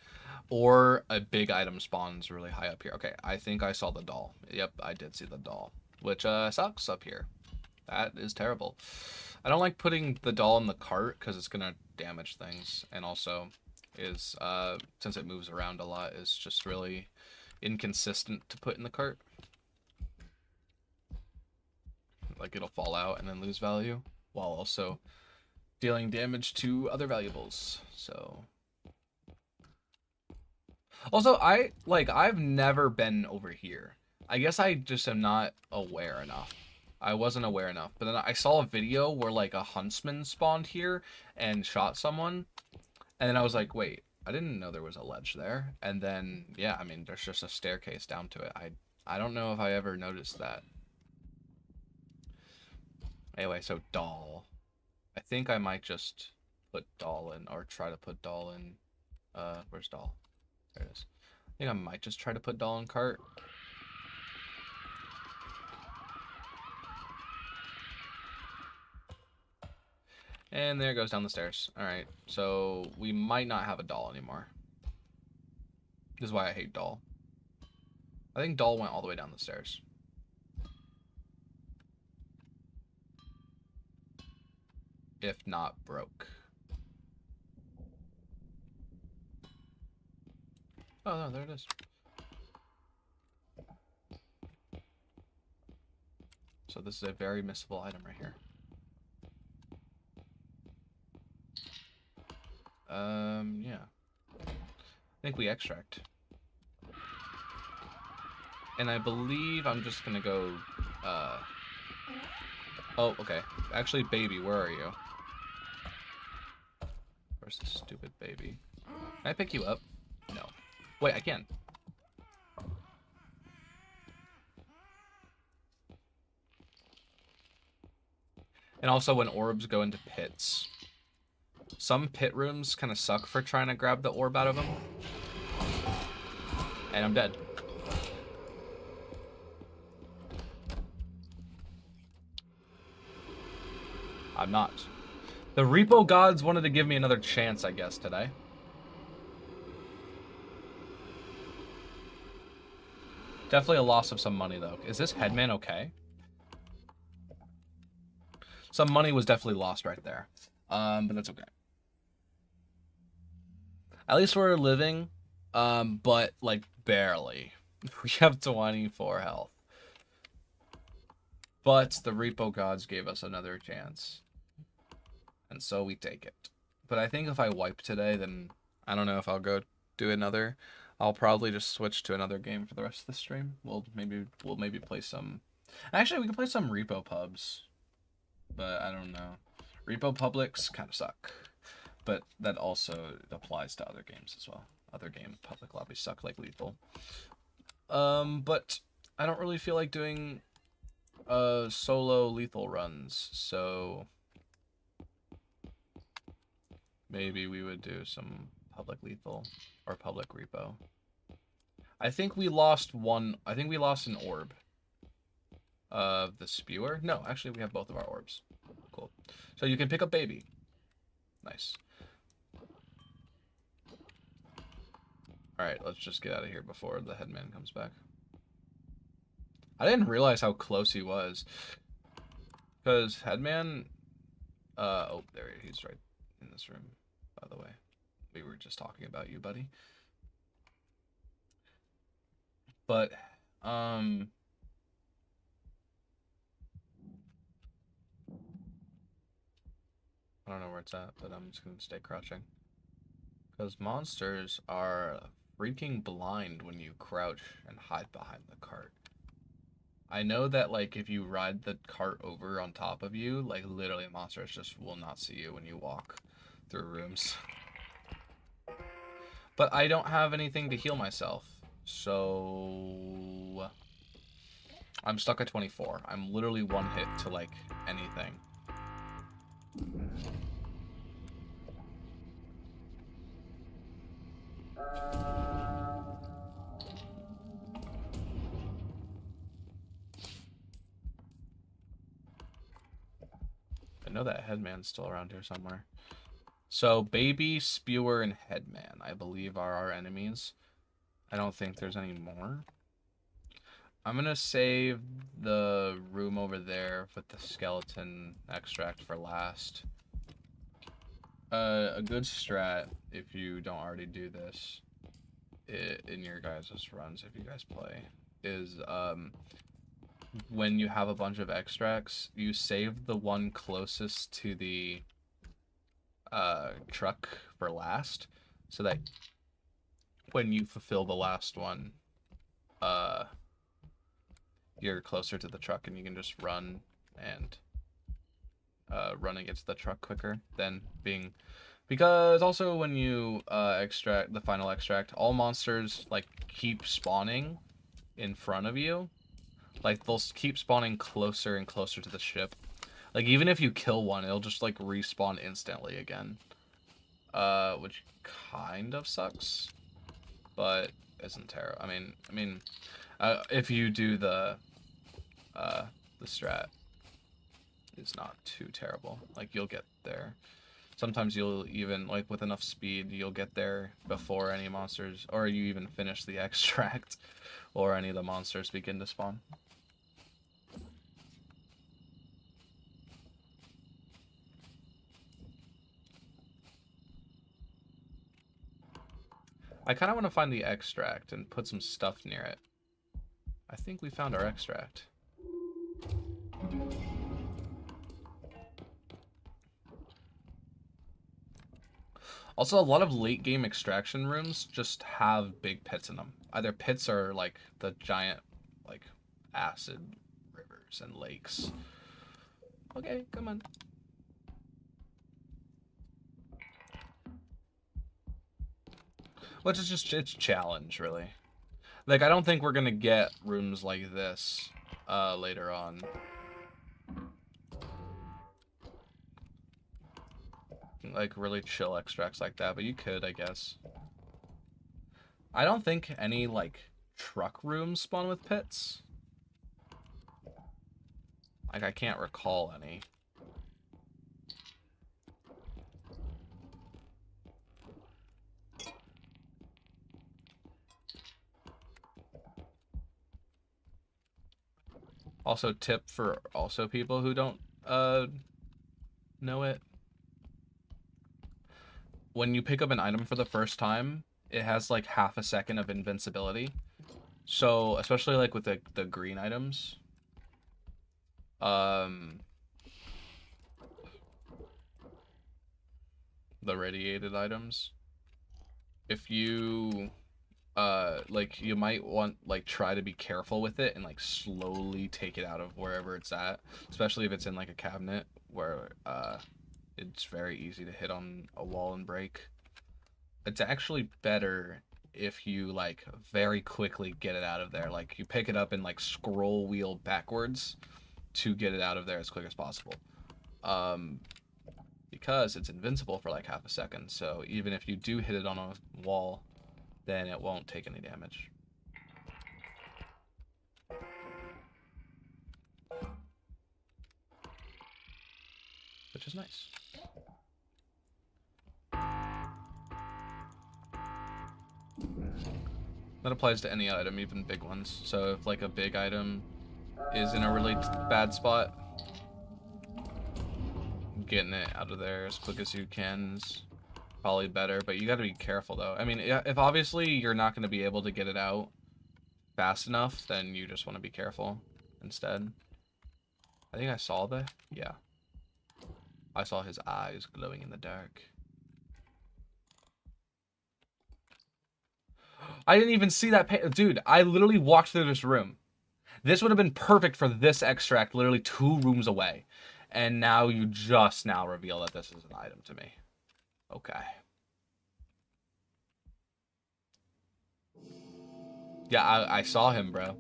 or a big item spawns really high up here. Okay, I think I saw the doll. Yep, I did see the doll, which sucks up here. That is terrible. I don't like putting the doll in the cart because it's gonna damage things, and also is since it moves around a lot, is just really inconsistent to put in the cart. Like, it'll fall out and then lose value while also dealing damage to other valuables. So also, I've never been over here. I guess I just am not aware enough. I wasn't aware enough. But then I saw a video where, like, a huntsman spawned here and shot someone. And then I was like, wait, I didn't know there was a ledge there. And then, yeah, I mean, there's just a staircase down to it. I don't know if I ever noticed that. Anyway, so doll. I think I might just put doll in, or try to put doll in. Where's doll? There it is. I think I might just try to put doll in cart. And there it goes down the stairs. Alright, so we might not have a doll anymore. This is why I hate doll. I think doll went all the way down the stairs. If not broke. Oh, no, there it is. So this is a very missable item right here. Yeah. I think we extract. And I believe I'm just gonna go, oh, okay. Actually, baby, where are you? Where's this stupid baby? Can I pick you up? No. Wait, I can. And also when orbs go into pits, some pit rooms kind of suck for trying to grab the orb out of them. And I'm dead. I'm not. The repo gods wanted to give me another chance, I guess, today. Definitely a loss of some money, though. Is this headman okay? Some money was definitely lost right there. But that's okay. At least we're living, but, like, barely. We have 24 health. But the repo gods gave us another chance. And so we take it. But I think if I wipe today, then I don't know if I'll go do another. I'll probably just switch to another game for the rest of the stream. We'll maybe play some. Actually, we can play some repo pubs, but I don't know. Repo publics kind of suck, but that also applies to other games as well. Other game public lobbies suck like Lethal. But I don't really feel like doing solo Lethal runs, so maybe we would do some public Lethal or public repo. I think we lost one. I think we lost an orb. The spewer? No, actually we have both of our orbs. Cool. So you can pick up baby. Nice. Alright, let's just get out of here before the headman comes back. I didn't realize how close he was. Because headman... oh, there he's right in this room, by the way. We were just talking about you, buddy. But, I don't know where it's at, but I'm just going to stay crouching. Because monsters are freaking blind when you crouch and hide behind the cart. I know that, like, if you ride the cart over on top of you, like, literally monsters just will not see you when you walk through rooms. But I don't have anything to heal myself, so... I'm stuck at 24. I'm literally one hit to, like, anything. I know that headman's still around here somewhere. So, baby, spewer, and headman, I believe, are our enemies. I don't think there's any more. I'm gonna save the room over there with the skeleton extract for last. A good strat, if you don't already do this in your guys' runs, if you guys play, is when you have a bunch of extracts, you save the one closest to the truck for last, so that when you fulfill the last one, you're closer to the truck and you can just run and run against the truck quicker than being... Because also when you extract the final extract, all monsters like keep spawning in front of you. Like they'll keep spawning closer and closer to the ship. Like even if you kill one, it'll just like respawn instantly again. Which kind of sucks, but isn't terrible. I mean, if you do the strat, it's not too terrible. Like you'll get there. Sometimes you'll even, like with enough speed, you'll get there before any monsters, or you even finish the extract, or any of the monsters begin to spawn. I kind of want to find the extract and put some stuff near it. I think we found our extract. Also, a lot of late game extraction rooms just have big pits in them. Either pits or like the giant like acid rivers and lakes. Okay, come on. Which is just, it's challenge, really. Like, I don't think we're gonna get rooms like this later on. like really chill extracts like that, but you could, I guess. I don't think any like truck rooms spawn with pits. Like I can't recall any. Also, tip for also people who don't know it. When you pick up an item for the first time, it has like half a second of invincibility. So, especially like with the green items, the radiated items, if you like you might want like try to be careful with it and like slowly take it out of wherever it's at, especially if it's in like a cabinet where it's very easy to hit on a wall and break. It's actually better if you like very quickly get it out of there. Like you pick it up and like scroll wheel backwards to get it out of there as quick as possible. Because it's invincible for like half a second. So even if you do hit it on a wall, then it won't take any damage. Which is nice. That applies to any item, even big ones. So if like a big item is in a really bad spot, getting it out of there as quick as you can is probably better, but you got to be careful though. I mean, if obviously you're not going to be able to get it out fast enough, then you just want to be careful instead. I think I saw yeah. I saw his eyes glowing in the dark. I didn't even see that dude, I literally walked through this room. This would have been perfect for this extract literally 2 rooms away. And now you just now reveal that this is an item to me. Okay. Yeah, I saw him, bro.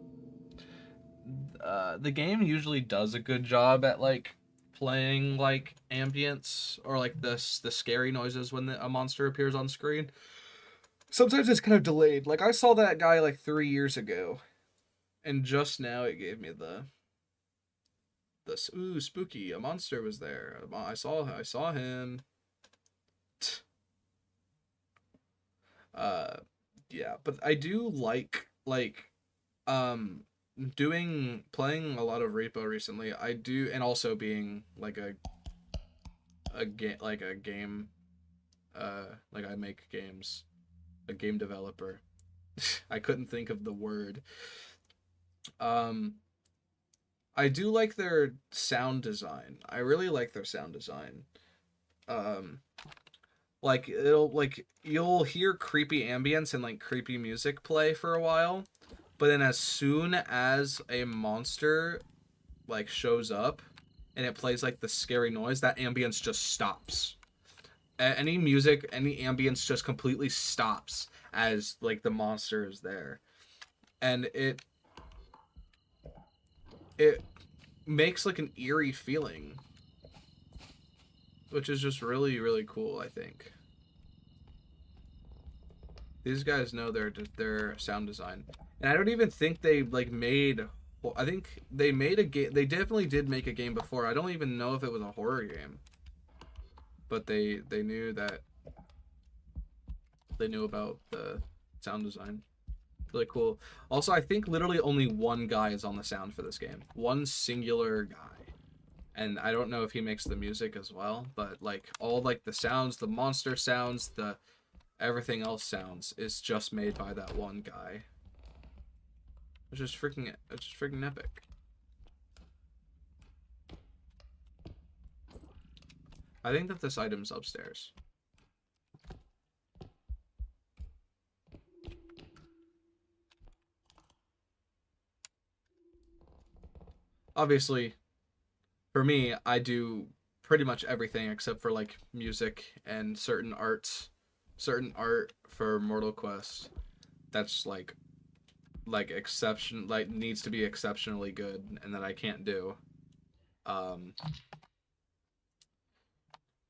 The game usually does a good job at like playing like ambience or like the scary noises when a monster appears on screen. Sometimes it's kind of delayed. Like I saw that guy like 3 years ago, and just now it gave me the ooh, spooky, a monster was there. I saw him. Yeah, but I do like playing a lot of Repo recently. I do, and also being like a game like I make games, a game developer. I couldn't think of the word. I do like their sound design. I really like their sound design. Like you'll hear creepy ambience and like creepy music play for a while, but then as soon as a monster like shows up and it plays like the scary noise, that ambience just stops. Any music, any ambience just completely stops as like the monster is there. And it makes like an eerie feeling, which is just really, really cool, I think. These guys know their sound design. And I don't even think they like made, well, I think they made a game. They definitely did make a game before. I don't even know if it was a horror game. But they knew that they knew about the sound design. Really cool. Also, I think literally only one guy is on the sound for this game. One singular guy. And I don't know if he makes the music as well, but like all like the sounds, the monster sounds, the everything else sounds is just made by that one guy. It's just freaking epic. I think that this item's upstairs. Obviously, for me, I do pretty much everything except for like music and certain art for Mortal Quest. That's like needs to be exceptionally good and that I can't do.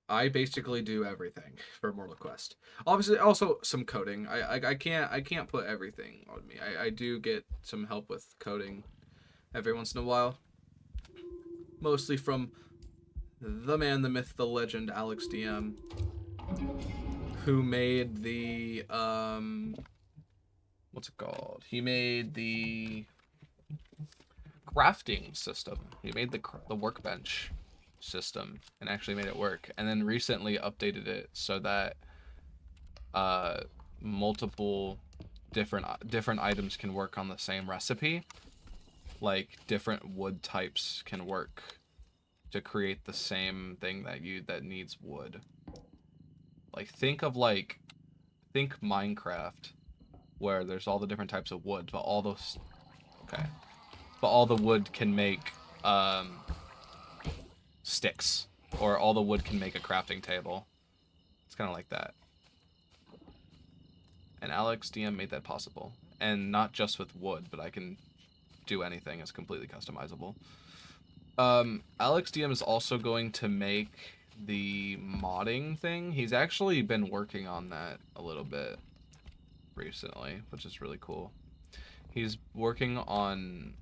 I basically do everything for Mortal Quest. Obviously, also some coding. I can't put everything on me. I do get some help with coding every once in a while. Mostly from the man, the myth, the legend, Alex DM, who made the what's it called? He made the crafting system. He made the workbench system and actually made it work, and then recently updated it so that multiple different items can work on the same recipe. Like different wood types can work to create the same thing that needs wood. Like think Minecraft, where there's all the different types of wood, but all the wood can make sticks, or all the wood can make a crafting table. It's kind of like that. And Alex DM made that possible, and not just with wood, but I can do anything. It's completely customizable. Alex DM is also going to make the modding thing. He's actually been working on that a little bit recently, which is really cool. He's working on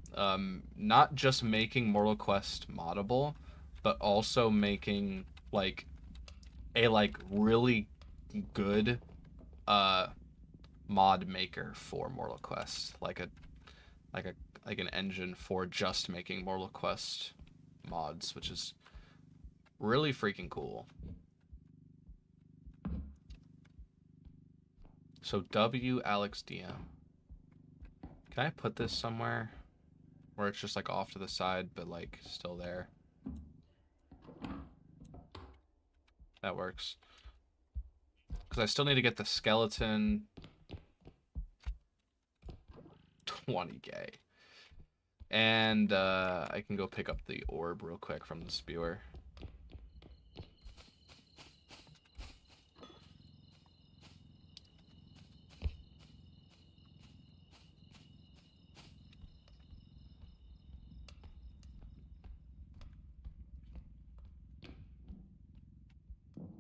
not just making Mortal Quest moddable, but also making like a really good mod maker for Mortal Quest, like an engine for just making Mortal Quest mods, which is really freaking cool. So W Alex DM. Can I put this somewhere where it's just like off to the side, but like still there? That works. Because I still need to get the skeleton. 20k. And I can go pick up the orb real quick from the spewer.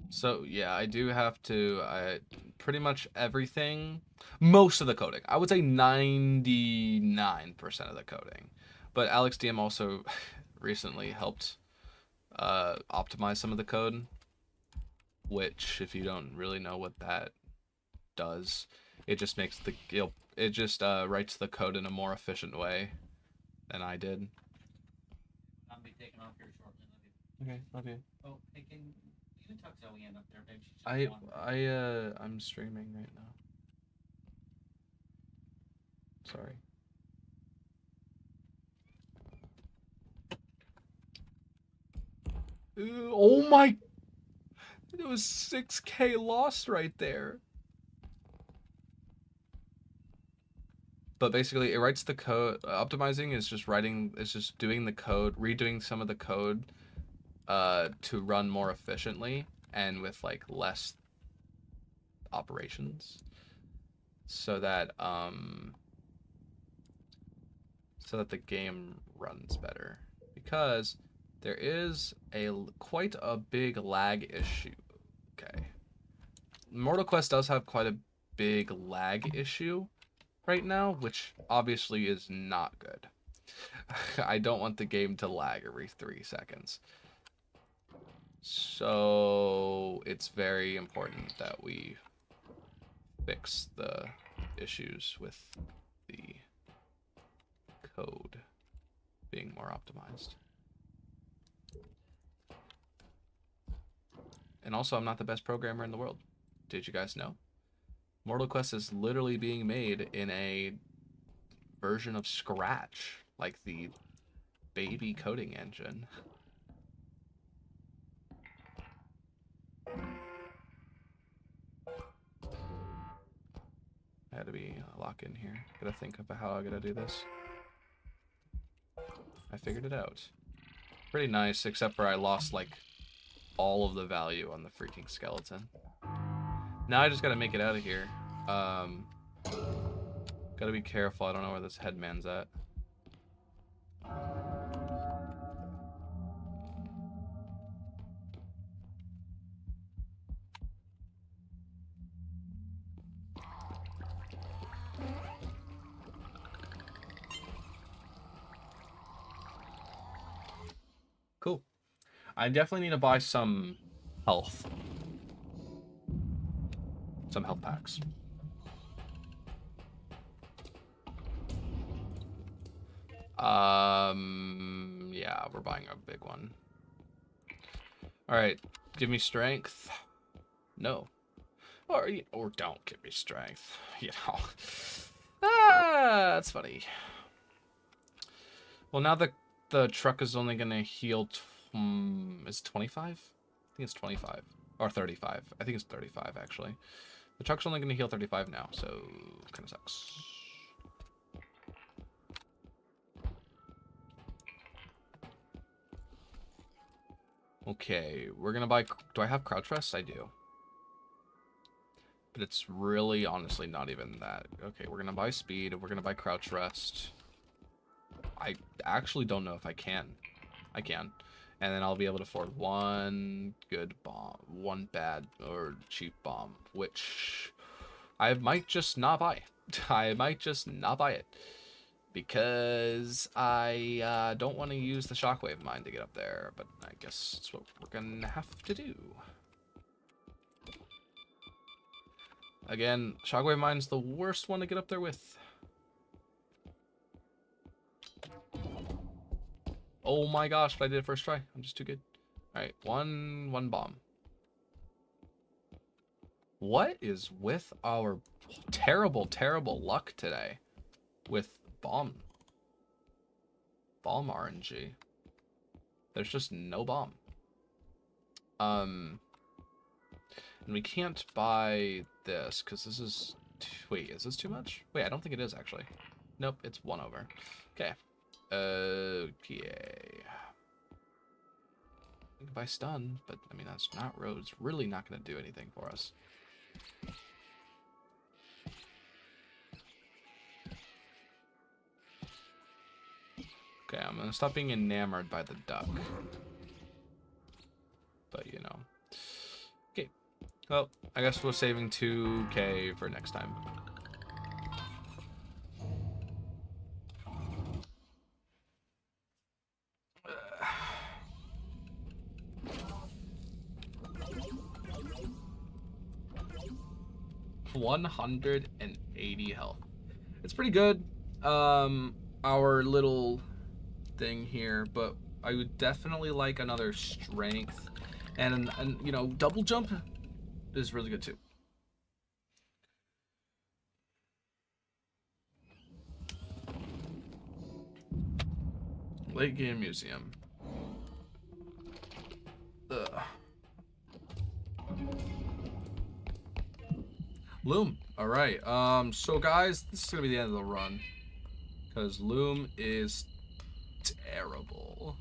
So yeah, I do have to, pretty much everything, most of the coding. I would say 99% of the coding. But Alex DM also recently helped optimize some of the code, which if you don't really know what that does, it just makes it just writes the code in a more efficient way than I did. I'll be taking off here shortly. Okay, love you. Oh, hey, can you tuck Zoe in up there, babe? She's just I'm streaming right now. Sorry. Oh my! It was 6k lost right there. But basically, it writes the code. Optimizing is just doing the code, redoing some of the code to run more efficiently and with like less operations, so that the game runs better, because there is quite a big lag issue. Okay, Mortal Quest does have quite a big lag issue right now, which obviously is not good. I don't want the game to lag every 3 seconds. So it's very important that we fix the issues with the code being more optimized. And also, I'm not the best programmer in the world. Did you guys know? Mortal Quest is literally being made in a version of Scratch, like the baby coding engine. I had to be lock in here. Gotta think of how I gotta do this. I figured it out. Pretty nice, except for I lost like all of the value on the freaking skeleton. Now I just gotta make it out of here. Gotta be careful. I don't know where this headman's at. I definitely need to buy some health. Some health packs. Yeah, we're buying a big one. All right, give me strength. No. Or don't give me strength. You know. Ah, that's funny. Well, now the truck is only gonna heal. Is it 25? I think it's 25 or 35. I think it's 35 actually. The truck's only gonna heal 35 now, so kind of sucks. Okay, we're gonna buy. Do I have crouch rest? I do. But it's really, honestly, not even that. Okay, we're gonna buy speed. We're gonna buy crouch rest. I actually don't know if I can. I can. And then I'll be able to afford one good bomb, one bad or cheap bomb, which I might just not buy. I might just not buy it. Because I don't want to use the shockwave mine to get up there, but I guess that's what we're gonna have to do. Again, shockwave mine's the worst one to get up there with. Oh my gosh, but I did it first try. I'm just too good. Alright, one bomb. What is with our terrible, terrible luck today? With bomb RNG. There's just no bomb. And we can't buy this because this is... Wait, is this too much? Wait, I don't think it is actually. Nope, it's 1 over. Okay. Okay. We can buy stun, but I mean that's not roads. Really not going to do anything for us. Okay, I'm gonna stop being enamored by the duck. But you know. Okay. Well, I guess we're saving 2K for next time. $180 health. It's pretty good. Our little thing here, but I would definitely like another strength, and you know, double jump is really good too. Late game museum. Ugh. Loom. All right. So guys, this is gonna be the end of the run, because Loom is terrible.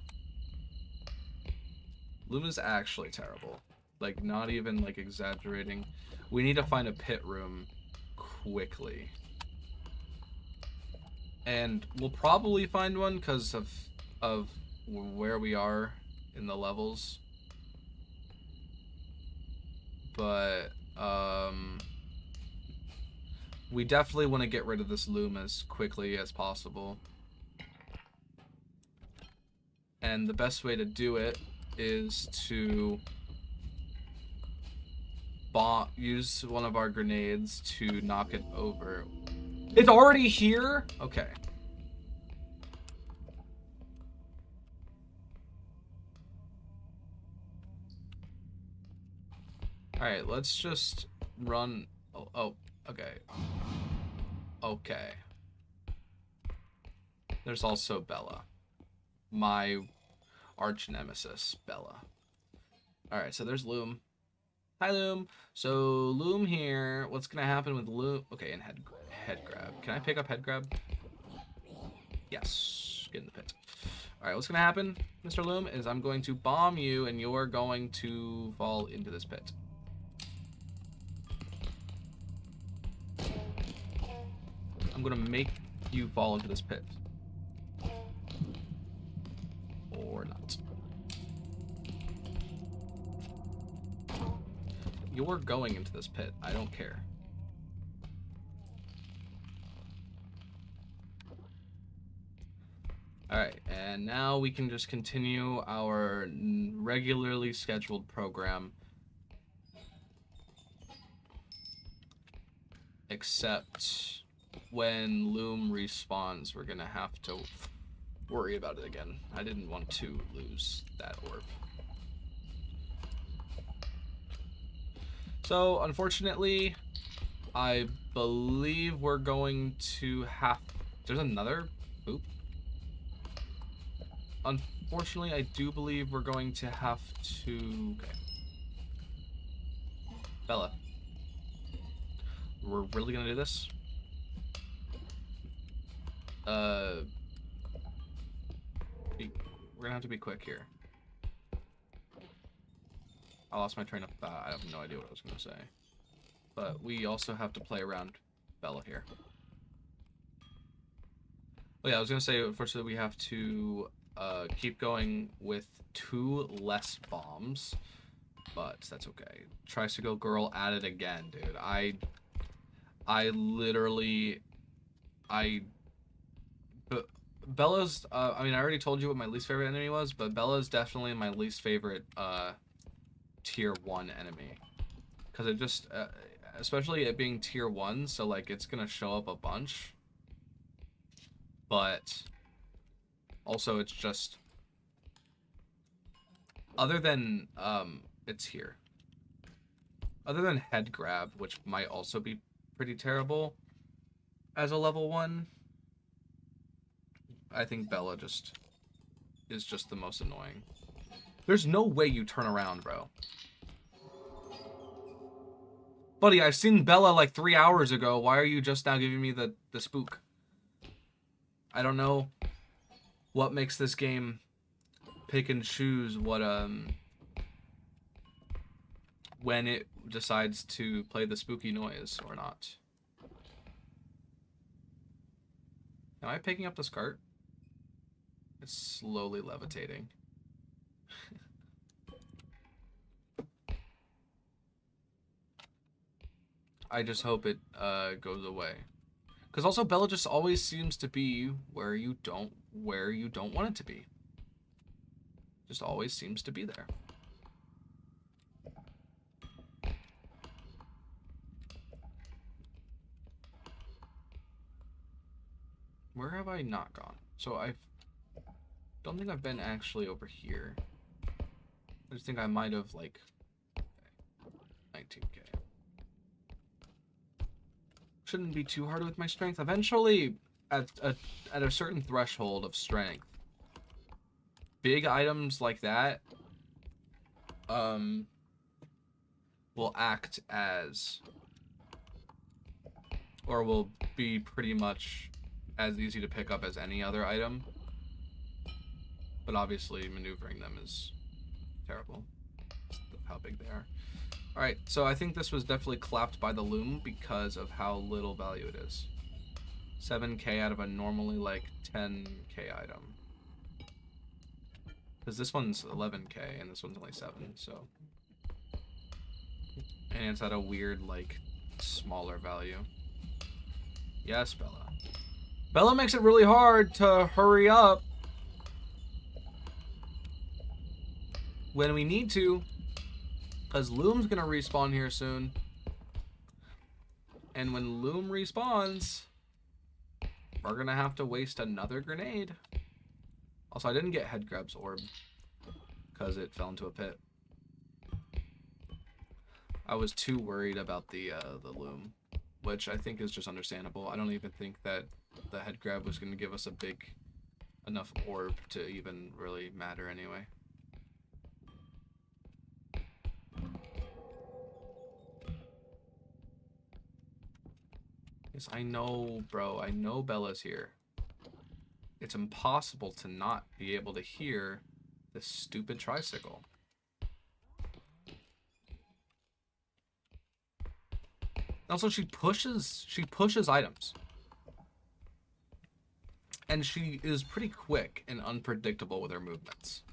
Loom is actually terrible. Like, not even like exaggerating. We need to find a pit room quickly. And we'll probably find one because of where we are in the levels. But we definitely want to get rid of this loom as quickly as possible. And the best way to do it is to use one of our grenades to knock it over. It's already here? Okay. Alright, let's just run. Oh, okay. Okay. There's also Bella. My arch nemesis, Bella. Alright, so there's Loom. Hi, Loom. So, Loom here. What's gonna happen with Loom? Okay, and head grab. Can I pick up head grab? Yes. Get in the pit. Alright, what's gonna happen, Mr. Loom, is I'm going to bomb you, and you're going to fall into this pit. I'm gonna make you fall into this pit. Or not. You're going into this pit. I don't care. Alright, and And now we can just continue our regularly scheduled program. Except when Loom respawns, we're gonna have to worry about it again. I didn't want to lose that orb. So, unfortunately, I believe we're going to have... There's another boop. Unfortunately, I do believe we're going to have to... Okay. Bella. We're really gonna do this? We're gonna have to be quick here. I lost my train of thought. I have no idea what I was gonna say. But we also have to play around Bella here. Oh yeah, I was gonna say, unfortunately, we have to keep going with 2 less bombs, but that's okay. Tricycle girl at it again, dude. But Bella's, I mean, I already told you what my least favorite enemy was, but Bella's definitely my least favorite tier 1 enemy. Because it just, especially it being tier 1, so like it's gonna show up a bunch. But also it's just, other than, it's here. Other than head grab, which might also be pretty terrible as a level 1, I think Bella is just the most annoying. There's no way you turn around, bro. Buddy, I've seen Bella like 3 hours ago. Why are you just now giving me the spook? I don't know what makes this game pick and choose what, when it decides to play the spooky noise or not. Am I picking up this cart? It's slowly levitating. I just hope it goes away. Because also Bella just always seems to be where you don't want it to be. Just always seems to be there. Where have I not gone? So I don't think I've been actually over here. I just think I might have, like, 19k. Shouldn't be too hard with my strength. Eventually, at a certain threshold of strength, big items like that will act as, or will be pretty much as easy to pick up as any other item. But obviously maneuvering them is terrible. How big they are. Alright, so I think this was definitely clapped by the Loom because of how little value it is. 7k out of a normally like 10k item. Because this one's 11k and this one's only 7, so. And it's at a weird, like, smaller value. Yes, Bella. Bella makes it really hard to hurry up when we need to. Because Loom's gonna respawn here soon. And when Loom respawns, we're gonna have to waste another grenade. Also, I didn't get Head Grab's orb because it fell into a pit. I was too worried about the Loom, which I think is just understandable. I don't even think that the Head Grab was gonna give us a big enough orb to even really matter anyway. Yes, I know, bro. I know Bella's here. It's impossible to not be able to hear this stupid tricycle. Also, she pushes items. And she is pretty quick and unpredictable with her movements.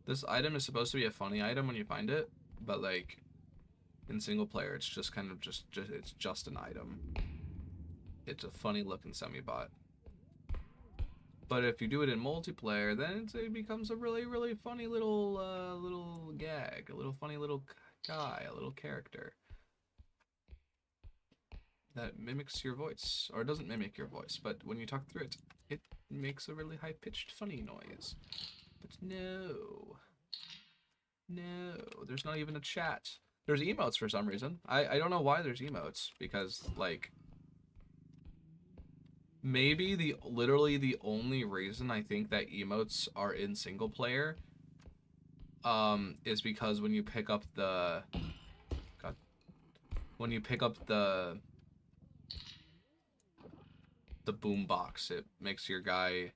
This item is supposed to be a funny item when you find it, but like in single player, it's just kind of it's just an item. It's a funny looking semi-bot. But if you do it in multiplayer, then it becomes a really, really funny little gag, a little funny little guy, a little character that mimics your voice, or doesn't mimic your voice, but when you talk through it, it makes a really high-pitched funny noise. But no, there's not even a chat. There's emotes for some reason. I don't know why there's emotes, because like maybe literally the only reason I think that emotes are in single player is because when you pick up the boom box, it makes your guy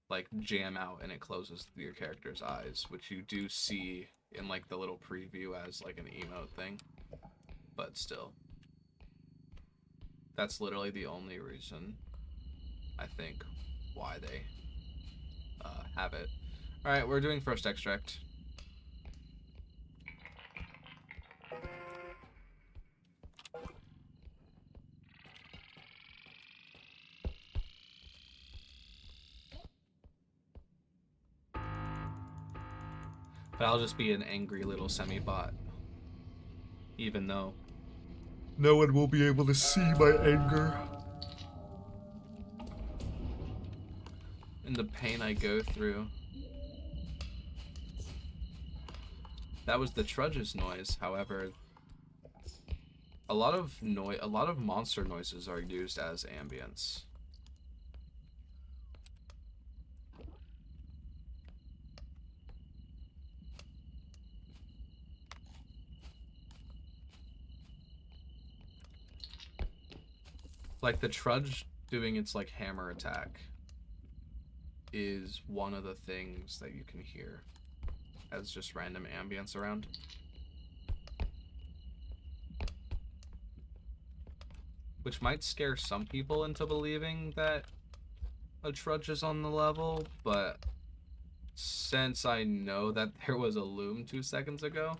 like jam out and it closes your character's eyes, which you do see in like the little preview as like an emote thing. But still, that's literally the only reason I think why they have it. All right, we're doing first extract. But I'll just be an angry little semi-bot, even though no one will be able to see my anger and the pain I go through. That was the Trudge's noise. However, a lot of monster noises are used as ambience. Like the Trudge doing its like hammer attack is one of the things that you can hear as just random ambience around. Which might scare some people into believing that a Trudge is on the level, but since I know that there was a loom 2 seconds ago,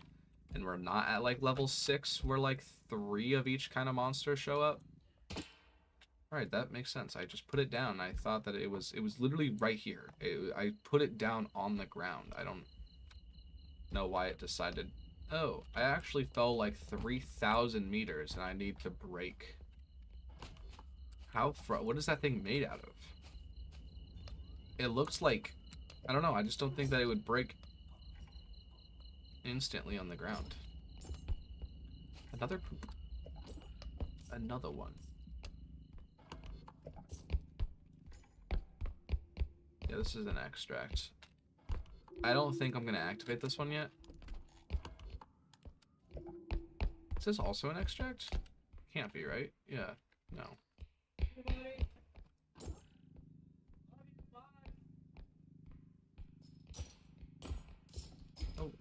and we're not at like level 6 where like 3 of each kind of monster show up. Alright, that makes sense. I just put it down. I thought that it was literally right here. I put it down on the ground. I don't know why it decided. Oh, I actually fell like 3,000 meters and I need to break. What is that thing made out of? It looks like, I don't know, I just don't think that it would break instantly on the ground. Another poop. Another one. Yeah, this is an extract. I don't think I'm gonna activate this one yet. Is this also an extract? Can't be, right? Yeah. No.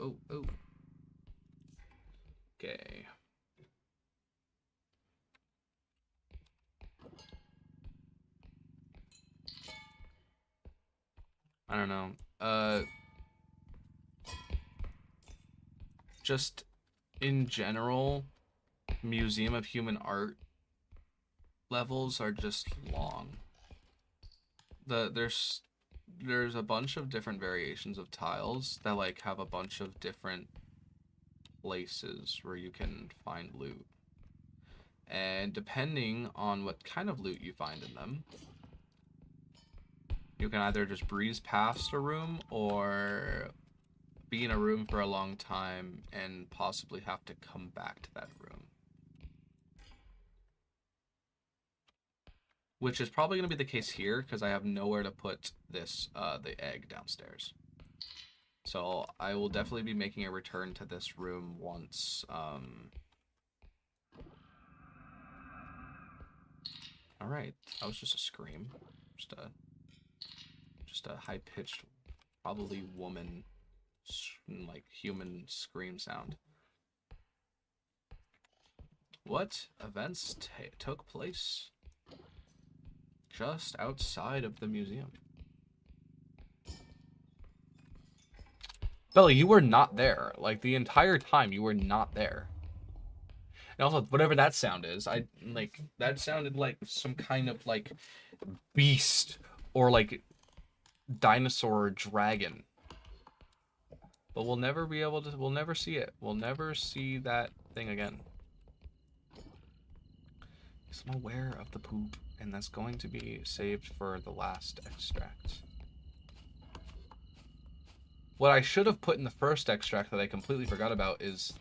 Oh. Okay. I don't know. Just in general, Museum of Human Art levels are just long. There's a bunch of different variations of tiles that like have a bunch of different places where you can find loot. And depending on what kind of loot you find in them, you can either just breeze past a room or be in a room for a long time and possibly have to come back to that room. Which is probably going to be the case here because I have nowhere to put this, the egg downstairs. So I will definitely be making a return to this room once, Alright, that was just a scream. Just a high-pitched, probably woman, like, human scream sound. What events took place just outside of the museum? Belly, you were not there. Like, the entire time, you were not there. And also, whatever that sound is, that sounded like some kind of, like, beast or, like, dinosaur dragon. But we'll never be able to, we'll never see it. We'll never see that thing again. So I'm aware of the poop, and that's going to be saved for the last extract. What I should have put in the first extract that I completely forgot about is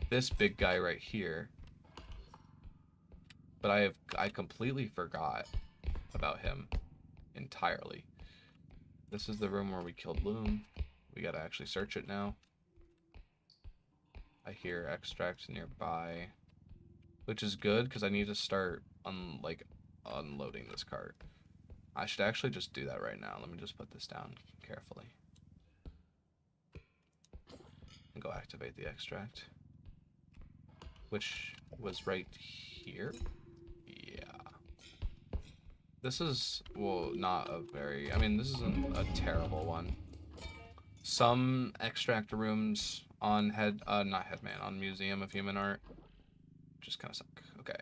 this big guy right here. But I completely forgot about him entirely. This is the room where we killed Loom. We gotta actually search it now. I hear extracts nearby, which is good because I need to start unloading this cart. I should actually just do that right now. Let me just put this down carefully and go activate the extract, which was right here. Yeah. This is, well, not a very, I mean, this isn't a terrible one. Some extract rooms on on Museum of Human Art just kind of suck. Okay.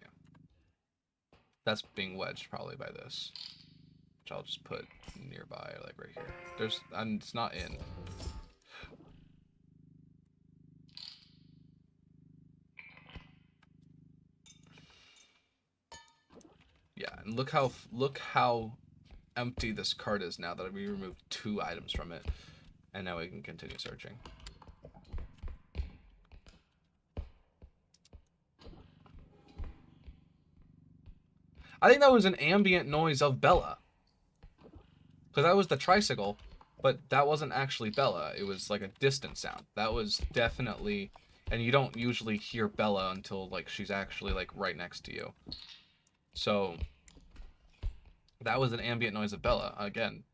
That's being wedged probably by this, which I'll just put nearby, like right here. And it's not in. Yeah, and look how empty this cart is now that we removed 2 items from it, and now we can continue searching. I think that was an ambient noise of Bella, because that was the tricycle, but that wasn't actually Bella. It was like a distant sound. That was definitely, and you don't usually hear Bella until like she's actually like right next to you. So that was an ambient noise of Bella again.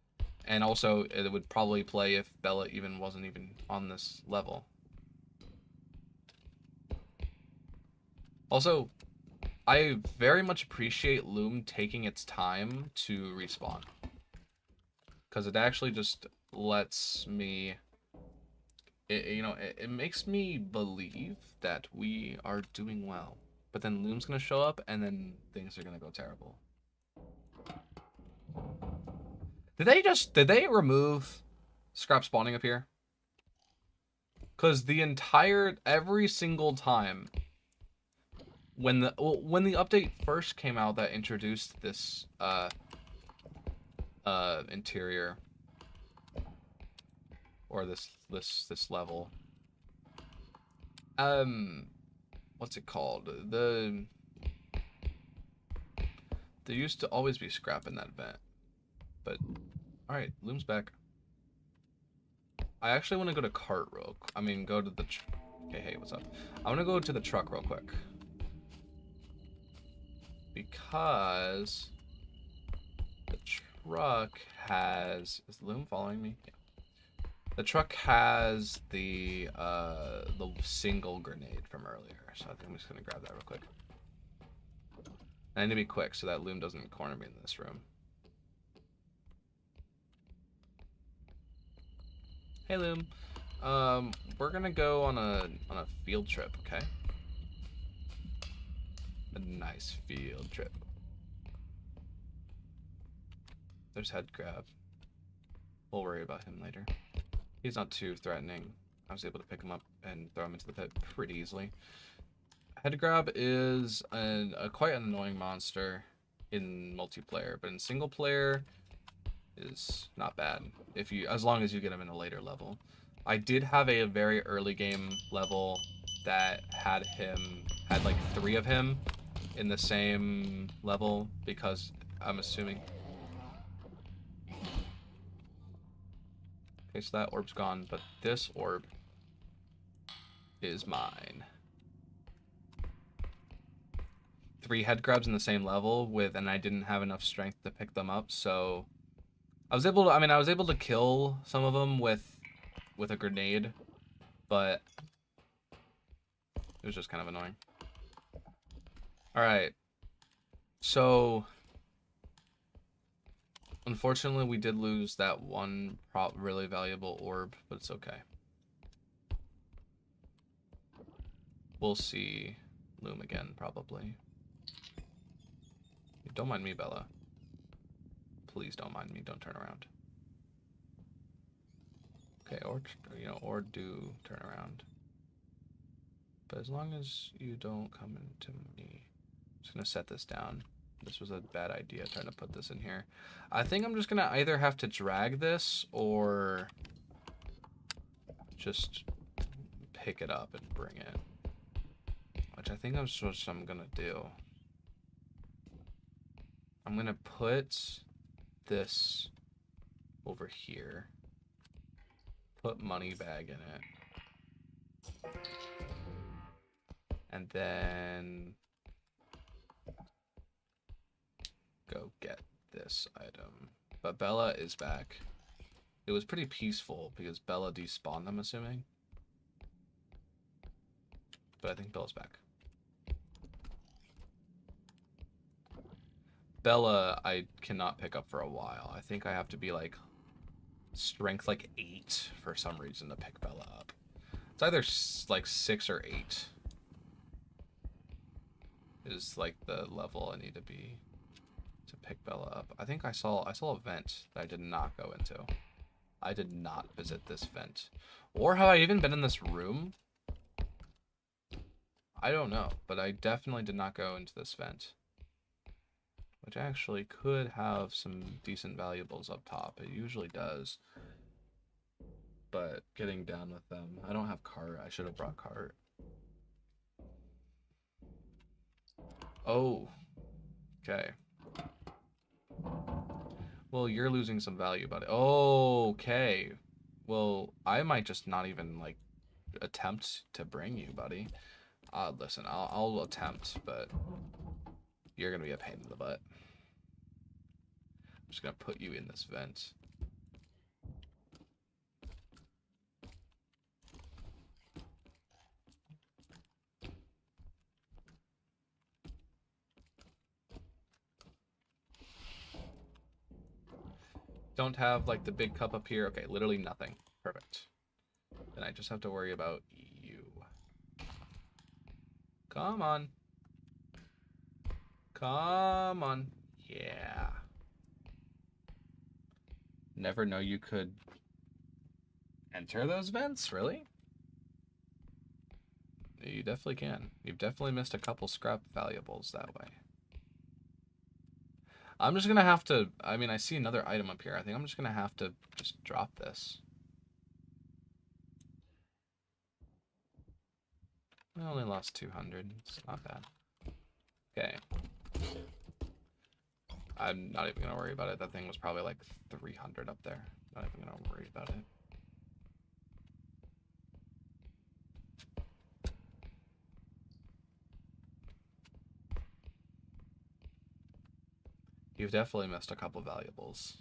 And also, it would probably play if Bella wasn't even on this level. Also, I very much appreciate Loom taking its time to respawn, because it actually just lets me, it makes me believe that we are doing well. But then Loom's gonna show up, and then things are gonna go terrible. Did they remove scrap spawning up here? Because every single time when the update first came out that introduced this interior, or this level, what's it called? There used to always be scrap in that vent. But all right, Loom's back. I actually want to go to cart go to the hey, what's up? I want to go to the truck real quick, because the truck has, is Loom following me? Yeah. The truck has the single grenade from earlier, so I think I'm just gonna grab that real quick. I need to be quick so that Loom doesn't corner me in this room. Hey Loom, we're gonna go on a field trip, okay? A nice field trip. There's head grab. We'll worry about him later. He's not too threatening. I was able to pick him up and throw him into the pit pretty easily. Head grab is quite an annoying monster in multiplayer, but in single player is not bad as long as you get him in a later level. I did have a very early game level that had like 3 of him in the same level, because I'm assuming. Okay, so that orb's gone, but this orb is mine. 3 head grabs in the same level and I didn't have enough strength to pick them up, so I was able to kill some of them with a grenade, but it was just kind of annoying. All right, so unfortunately we did lose that one really valuable orb, but it's okay. We'll see Loom again probably. Don't mind me, Bella. Please don't mind me. Don't turn around. Okay, or you know, or do turn around. But as long as you don't come into me, I'm just gonna set this down. This was a bad idea trying to put this in here. I think I'm just gonna either have to drag this or just pick it up and bring it. Which I think that's what I'm gonna do. I'm gonna put this over here. Put money bag in it. And then go get this item. But Bella is back. It was pretty peaceful because Bella despawned, I'm assuming. But I think Bella's back. Bella, I cannot pick up for a while. I think I have to be like strength like 8 for some reason to pick Bella up. It's either like 6 or 8 is like the level I need to be to pick Bella up. I think I saw a vent that I did not go into. I did not visit this vent. Or have I even been in this room? I don't know, but I definitely did not go into this vent. Which actually could have some decent valuables up top. It usually does. But getting down with them. I don't have cart. I should have brought cart. Oh. Okay. Well, you're losing some value, buddy. Okay. Well, I might just not even, like, attempt to bring you, buddy. Listen, I'll attempt, but you're gonna be a pain in the butt. I'm just gonna put you in this vent. Don't have, like, the big cup up here. Okay, literally nothing. Perfect. Then I just have to worry about you. Come on. Come on. Yeah. Never know you could enter those vents, really? You definitely can. You've definitely missed a couple scrap valuables that way. I'm just gonna have to, I mean, I see another item up here. I think I'm just gonna have to just drop this. I only lost 200. It's not bad. Okay. I'm not even gonna worry about it. That thing was probably like 300 up there. Not even gonna worry about it. You've definitely missed a couple valuables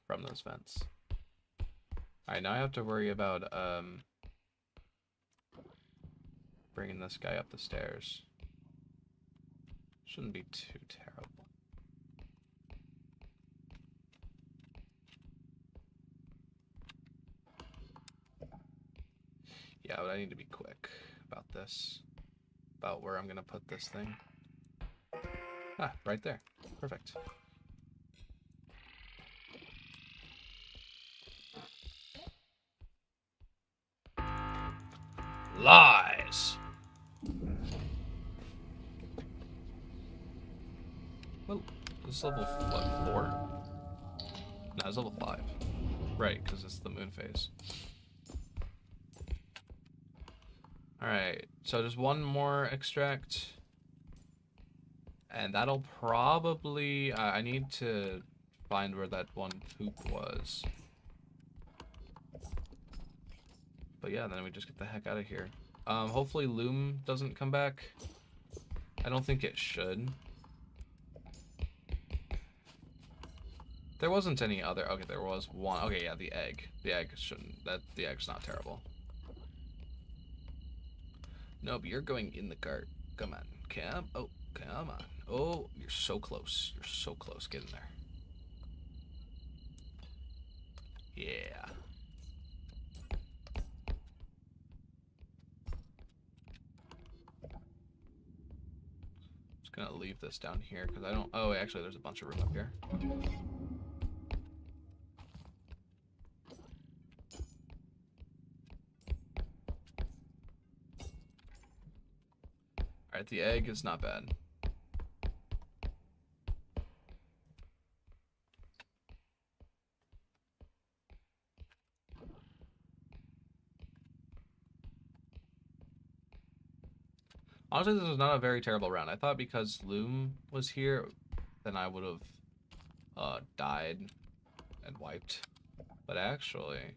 from those vents. Alright, now I have to worry about bringing this guy up the stairs. Shouldn't be too terrible. Yeah, but I need to be quick about this. About where I'm gonna put this thing. Ah, right there. Perfect. Lies! Well, this is level, what, 4? No, it's level 5. Right, because it's the moon phase. Alright, so just one more extract. And that'll probably... I need to find where that one poop was. But yeah, then we just get the heck out of here. Hopefully Loom doesn't come back. I don't think it should. There wasn't any other... Okay, there was one. Okay, yeah, the egg. The egg shouldn't... The egg's not terrible. No, but you're going in the cart. Come on. Come. Oh, come on. Oh, you're so close. You're so close. Get in there. Yeah. Just gonna leave this down here because I don't... Oh, actually, there's a bunch of room up here. Alright, the egg is not bad. Honestly, this was not a very terrible round. I thought because Loom was here, then I would have died and wiped. But actually,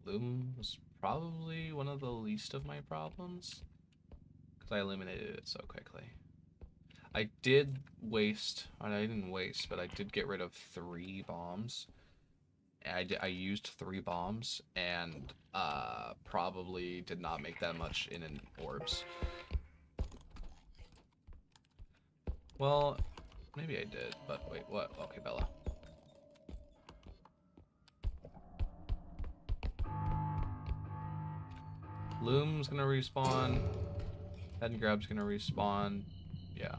Loom was probably one of the least of my problems because I eliminated it so quickly. I did waste, I didn't waste, but I did get rid of 3 bombs. I used 3 bombs and probably did not make that much in orbs. Well, maybe I did, but wait, what? Okay, Bella. Loom's gonna respawn. Head and Grab's gonna respawn. Yeah.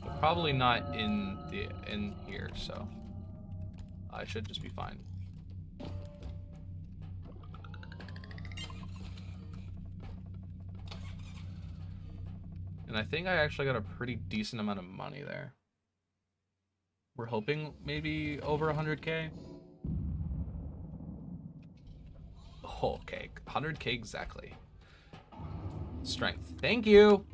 But probably not in here, so I should just be fine. And I think I actually got a pretty decent amount of money there. We're hoping maybe over 100K. Oh, okay, 100K exactly. Strength. Thank you.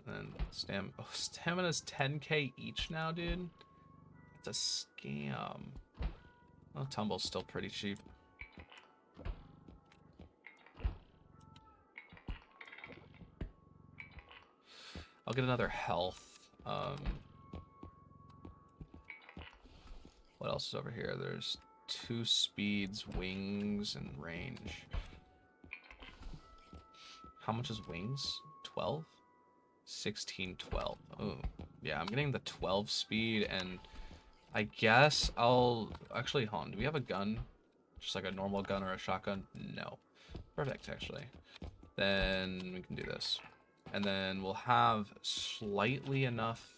And stamina's 10K each now, dude. It's a scam. Well, Tumble's still pretty cheap. I'll get another health. What else is over here? There's 2 speeds, wings, and range. How much is wings? 12? 16, 12. Oh, yeah, I'm getting the 12 speed, and I guess I'll... Actually, hold on. Do we have a gun? Just like a normal gun or a shotgun? No. Perfect, actually. Then we can do this. And then we'll have slightly enough...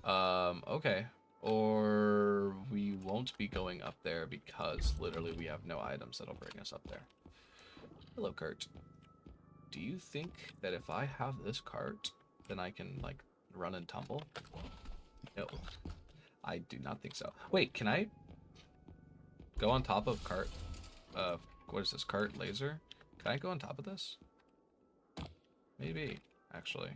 okay. Or we won't be going up there because literally we have no items that'll bring us up there. Hello, Kurt. Do you think that if I have this cart, then I can, like, run and tumble? No. I do not think so. Wait, can I go on top of cart? What is this, cart laser? Can I go on top of this? Maybe, actually.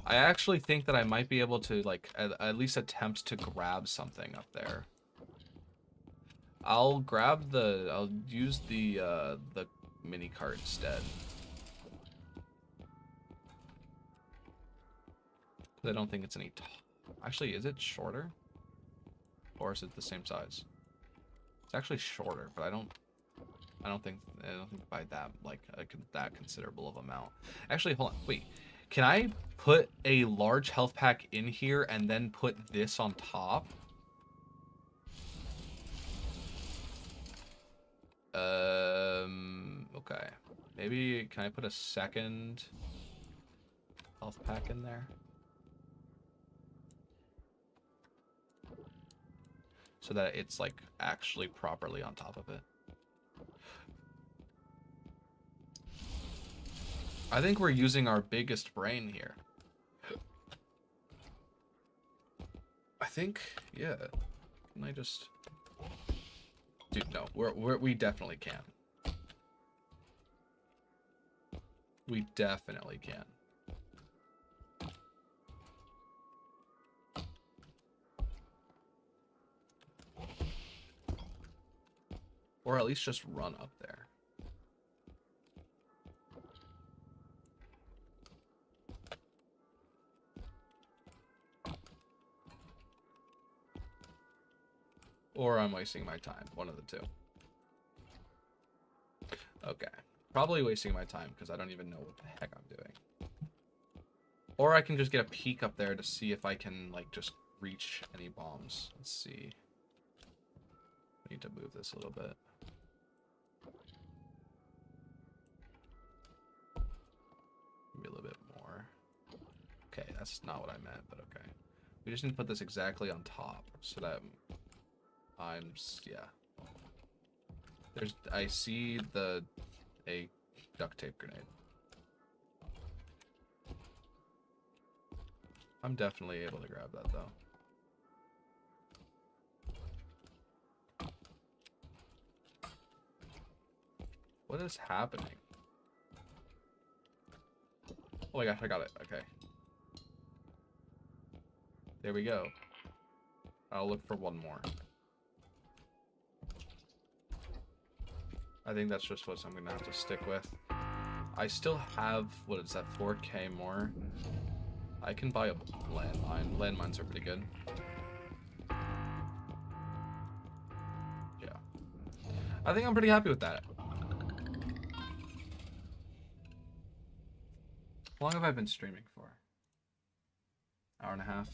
I actually think that I might be able to, like, at least attempt to grab something up there. I'll use the mini cart instead. I don't think it's any actually, is it shorter? Or is it the same size? It's actually shorter, but I don't think by that, like, that considerable of amount. Actually, hold on, wait. Can I put a large health pack in here and then put this on top? Okay. Maybe, can I put a second health pack in there? So that it's, like, actually properly on top of it. I think we're using our biggest brain here. I think, yeah. Can I just... Dude, no. We definitely can. We definitely can. Or at least just run up there. Or I'm wasting my time. One of the two. Okay. Probably wasting my time because I don't even know what the heck I'm doing. Or I can just get a peek up there to see if I can, like, just reach any bombs. Let's see. I need to move this a little bit. Maybe a little bit more. Okay, that's not what I meant, but okay. We just need to put this exactly on top so that Yeah. I see a duct tape grenade. I'm definitely able to grab that though. What is happening? Oh my gosh, I got it. Okay. There we go. I'll look for one more. I think that's just what I'm going to have to stick with. I still have, what is that, 4K more? I can buy a landmine. Landmines are pretty good. Yeah. I think I'm pretty happy with that. How long have I been streaming for? Hour and a half?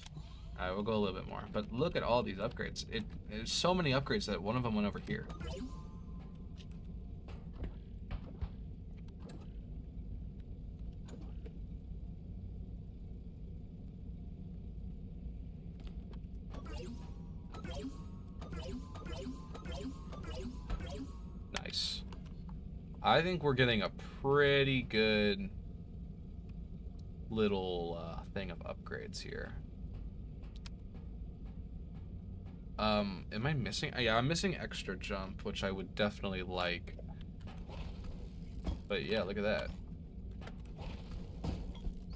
Alright, we'll go a little bit more. But look at all these upgrades. There's so many upgrades that one of them went over here. Nice. I think we're getting a pretty good little thing of upgrades here. Am I missing? Yeah, I'm missing extra jump, which I would definitely like. But yeah, look at that.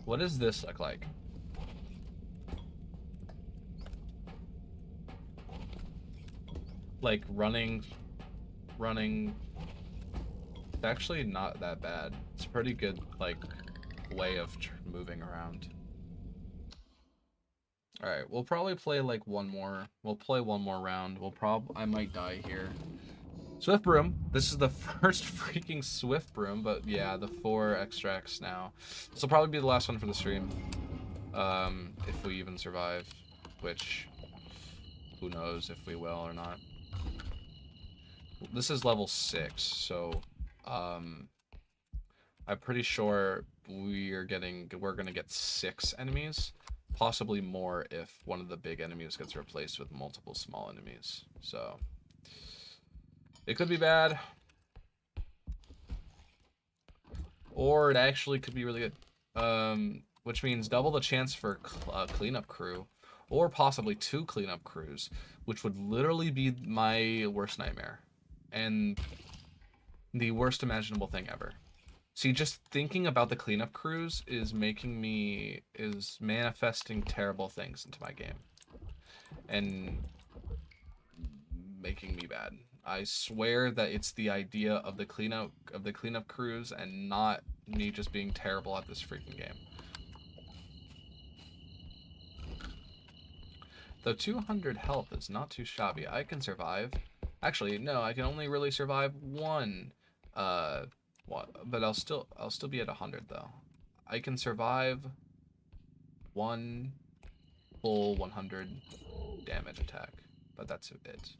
What does this look like? Like running. It's actually not that bad. It's a pretty good, like, way of moving around. Alright, we'll probably play like one more. We'll play one more round. I might die here. Swift Broom. This is the first freaking Swift Broom, but yeah, the 4 extracts now. This will probably be the last one for the stream. If we even survive, which who knows if we will or not. This is level 6, so I'm pretty sure we're gonna get 6 enemies. Possibly more if one of the big enemies gets replaced with multiple small enemies. So it could be bad. Or it actually could be really good. Which means double the chance for cleanup crew. Or possibly 2 cleanup crews. Which would literally be my worst nightmare. And the worst imaginable thing ever. See, just thinking about the cleanup crews is manifesting terrible things into my game. And making me bad. I swear that it's the idea of the cleanup crews and not me just being terrible at this freaking game. Though 200 health is not too shabby. I can survive. Actually, no, I can only really survive one but I'll still be at 100 though. I can survive one full 100 damage attack, but that's it.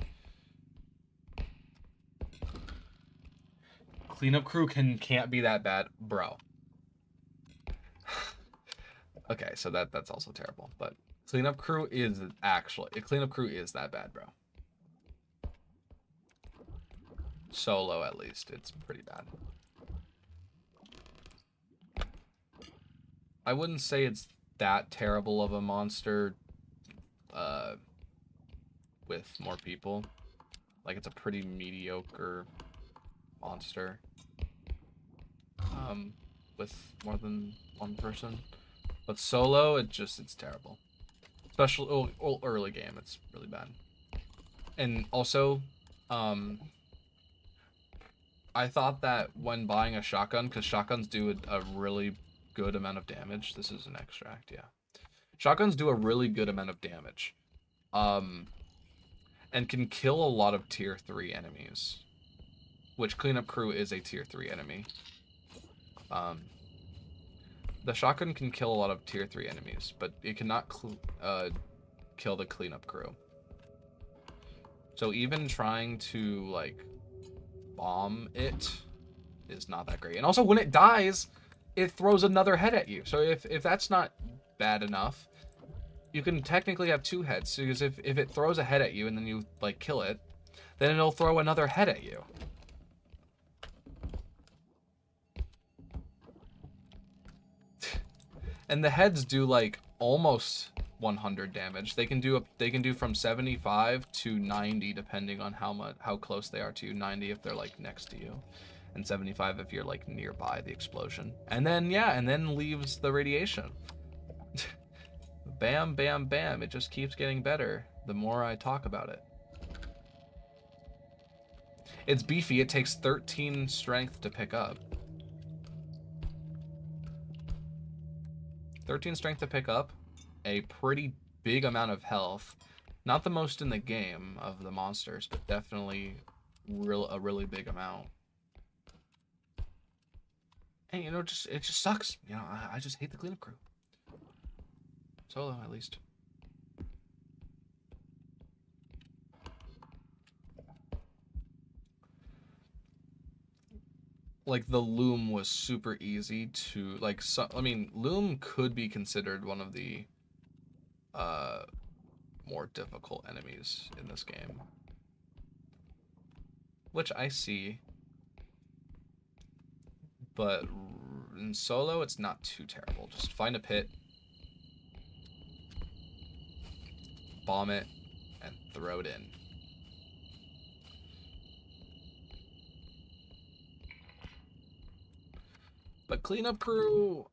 Cleanup crew can't be that bad, bro. Okay, so that's also terrible, but cleanup crew is that bad, bro. Solo, at least, it's pretty bad. I wouldn't say it's that terrible of a monster with more people. Like, it's a pretty mediocre monster with more than one person. But solo, it's terrible. Especially early game, it's really bad. And also, I thought that when buying a shotgun, because shotguns do a really good amount of damage. This is an extract, yeah. Shotguns do a really good amount of damage. And can kill a lot of tier 3 enemies. Which cleanup crew is a tier 3 enemy. The shotgun can kill a lot of tier 3 enemies, but it cannot kill the cleanup crew. So even trying to, like, bomb it is not that great. And also, when it dies, it throws another head at you. So if that's not bad enough, you can technically have 2 heads, because if it throws a head at you and then you like kill it, then it'll throw another head at you. And the heads do like almost 100 damage. They can do from 75 to 90 depending on how close they are to you. 90 if they're like next to you, and 75 if you're like nearby the explosion. And then and then leaves the radiation. Bam, bam, bam. It just keeps getting better the more I talk about it. It's beefy. It takes 13 strength to pick up. 13 strength to pick up, a pretty big amount of health. Not the most in the game of the monsters, but definitely a really big amount. And you know, it just sucks. You know, I just hate the cleanup crew. Solo, at least. Like, the loom was super easy to, like, I mean, loom could be considered one of the more difficult enemies in this game, which I see, but in solo it's not too terrible. Just find a pit, bomb it, and throw it in. But cleanup crew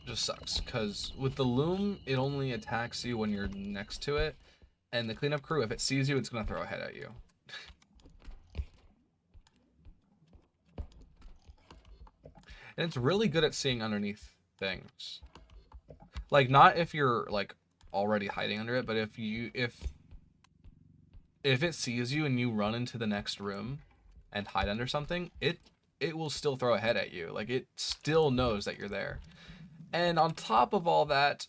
just sucks, because with the loom, it only attacks you when you're next to it, and the cleanup crew, if it sees you, it's going to throw a head at you. And it's really good at seeing underneath things. Like, not if you're, like, already hiding under it, but if it sees you and you run into the next room and hide under something, it will still throw a head at you. Like, it still knows that you're there. And on top of all that,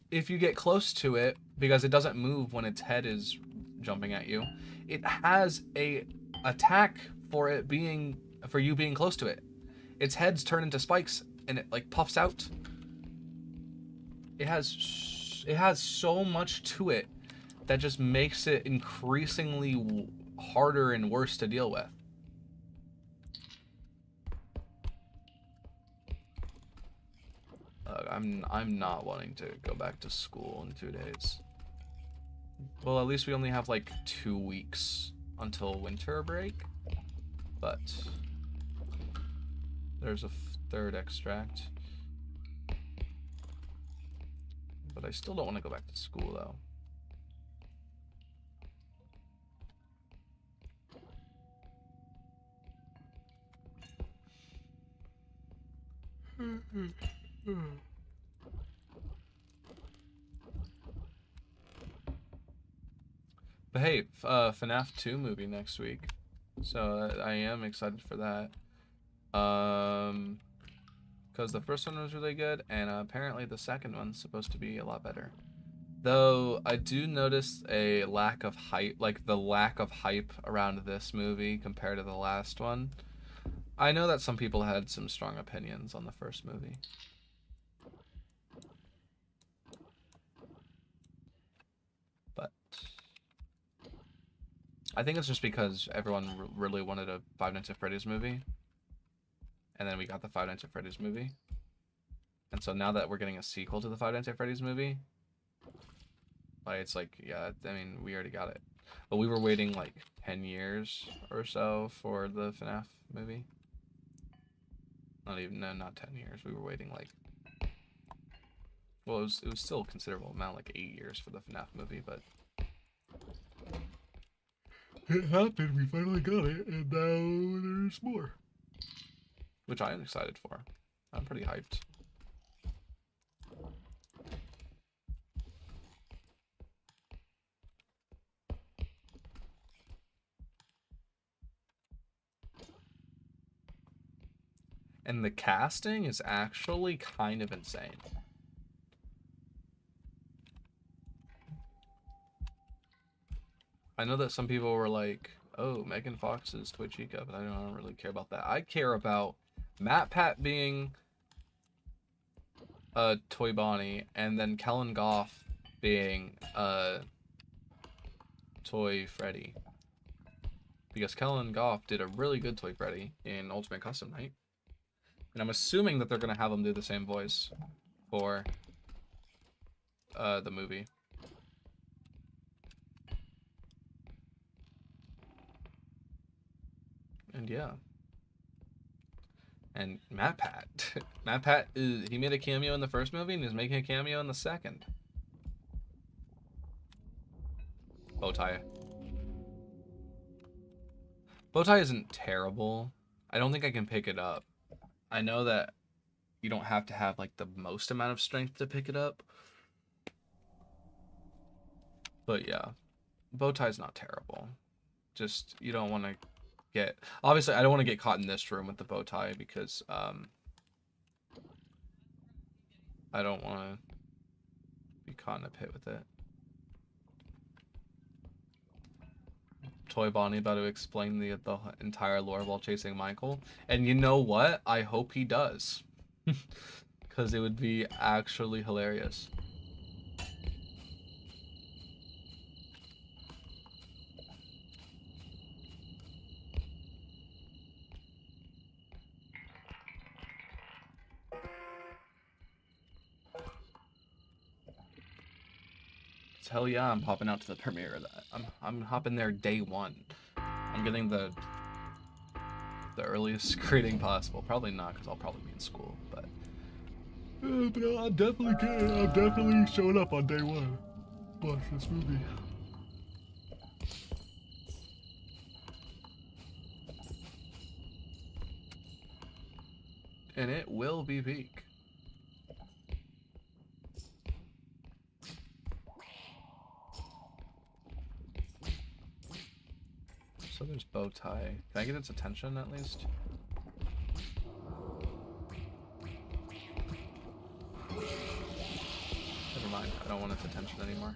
if you get close to it, because it doesn't move when its head is jumping at you, it has a attack for you being close to it. Its heads turn into spikes and it like puffs out. It has so much to it that just makes it increasingly harder and worse to deal with. I'm not wanting to go back to school in 2 days. Well, at least we only have like 2 weeks until winter break. But there's a 3rd extract. But I still don't want to go back to school though. But hey, FNAF 2 movie next week, so I am excited for that. Because the first one was really good, and apparently the second one's supposed to be a lot better. Though I do notice a lack of hype, like the lack of hype around this movie compared to the last one. I know that some people had some strong opinions on the first movie. But I think it's just because everyone really wanted a Five Nights at Freddy's movie. And then we got the Five Nights at Freddy's movie. And so now that we're getting a sequel to the Five Nights at Freddy's movie, like, it's like, yeah, I mean, we already got it. But we were waiting like 10 years or so for the FNAF movie. Not 10 years. We were waiting like, well, it was still a considerable amount, like 8 years for the FNAF movie, but it happened, we finally got it, and now there's more. Which I am excited for. I'm pretty hyped. And the casting is actually kind of insane. I know that some people were like, oh, Megan Fox is Toy Chica, but I don't really care about that. I care about MatPat being Toy Bonnie, and then Kellen Goff being Toy Freddy. Because Kellen Goff did a really good Toy Freddy in Ultimate Custom Night. And I'm assuming that they're going to have him do the same voice for the movie. And yeah. And Matt Pat. Matt Pat, he made a cameo in the first movie and he's making a cameo in the second. Bowtie. Bowtie isn't terrible. I don't think I can pick it up. I know that you don't have to have like the most amount of strength to pick it up. But yeah, Bowtie's not terrible. Just, you don't want to get... Obviously, I don't want to get caught in this room with the Bowtie because I don't want to be caught in a pit with it. Toy Bonnie about to explain the entire lore while chasing Michael. And you know what? I hope he does. Because it would be actually hilarious. Hell yeah, I'm popping out to the premiere of that. I'm hopping there day one. I'm getting the earliest screening possible. Probably not, because I'll probably be in school, but I'm definitely good. I'm definitely showing up on day one. Watch this movie. And it will be peak. So there's Bowtie. Can I get its attention at least? Never mind. I don't want its attention anymore.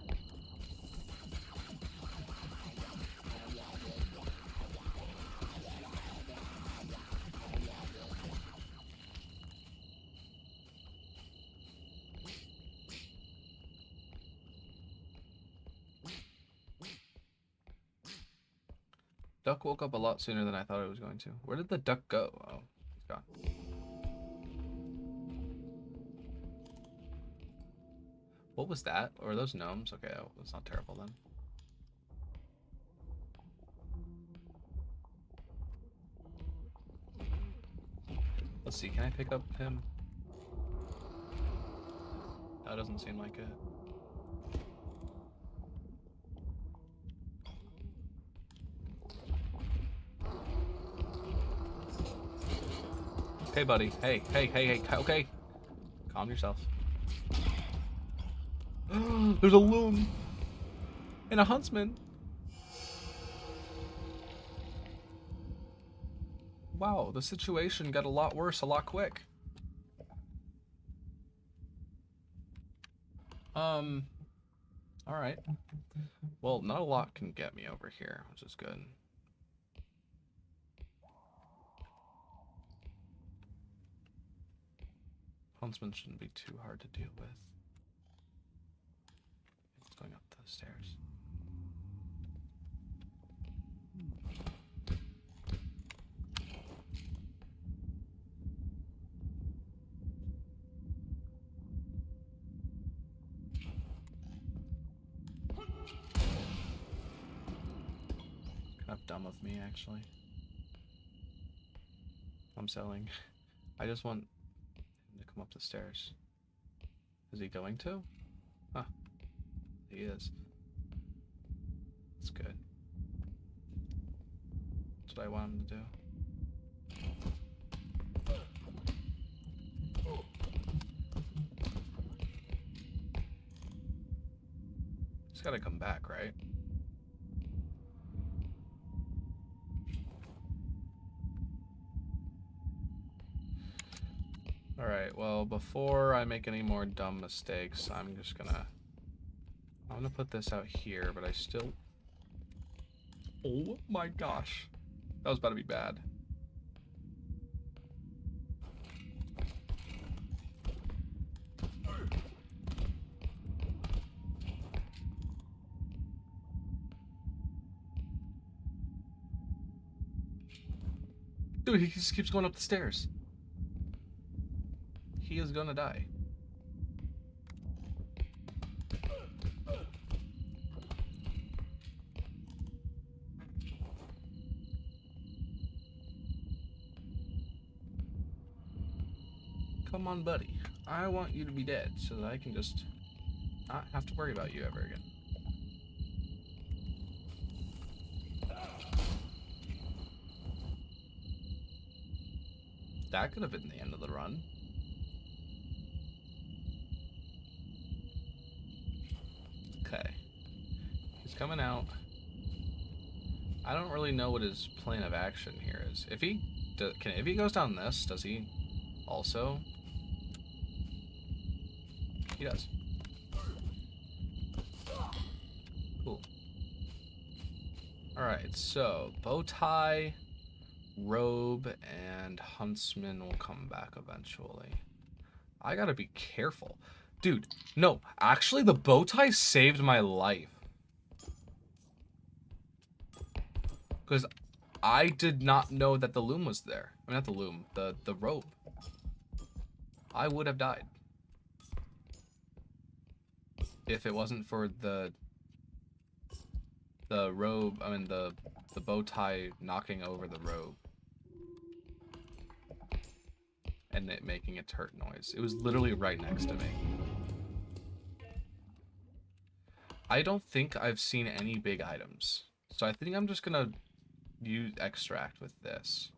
Duck woke up a lot sooner than I thought it was going to. Where did the duck go? Oh, he's gone. What was that? Or are those gnomes? Okay, oh, that's not terrible then. Let's see, can I pick up him? That doesn't seem like it. Hey, buddy. Hey, okay. Calm yourself. There's a loon and a huntsman. Wow, the situation got a lot worse a lot quick. Alright. Well, not a lot can get me over here, which is good. Huntsman shouldn't be too hard to deal with. It's going up the stairs. Kind of dumb of me, actually. I'm selling. I just want him to come up the stairs. Is he going to? Huh. He is. That's good. That's what I want him to do. He's gotta come back, right? Alright, well, before I make any more dumb mistakes, I'm gonna put this out here, but I still... Oh my gosh. That was about to be bad. Dude, he just keeps going up the stairs. He is gonna die. Come on, buddy. I want you to be dead so that I can just not have to worry about you ever again. That could have been the end of the run. Okay. He's coming out. I don't really know what his plan of action here is. If he goes down this, does he also? He does. Cool. Alright, so bow tie, robe, and huntsman will come back eventually. I gotta be careful. Dude, no, actually the bow tie saved my life. Because I did not know that the loom was there. I mean, not the loom, the robe. I would have died. If it wasn't for the robe, I mean the bow tie knocking over the robe. And it making a turret noise. It was literally right next to me. I don't think I've seen any big items. So I think I'm just gonna use extract with this.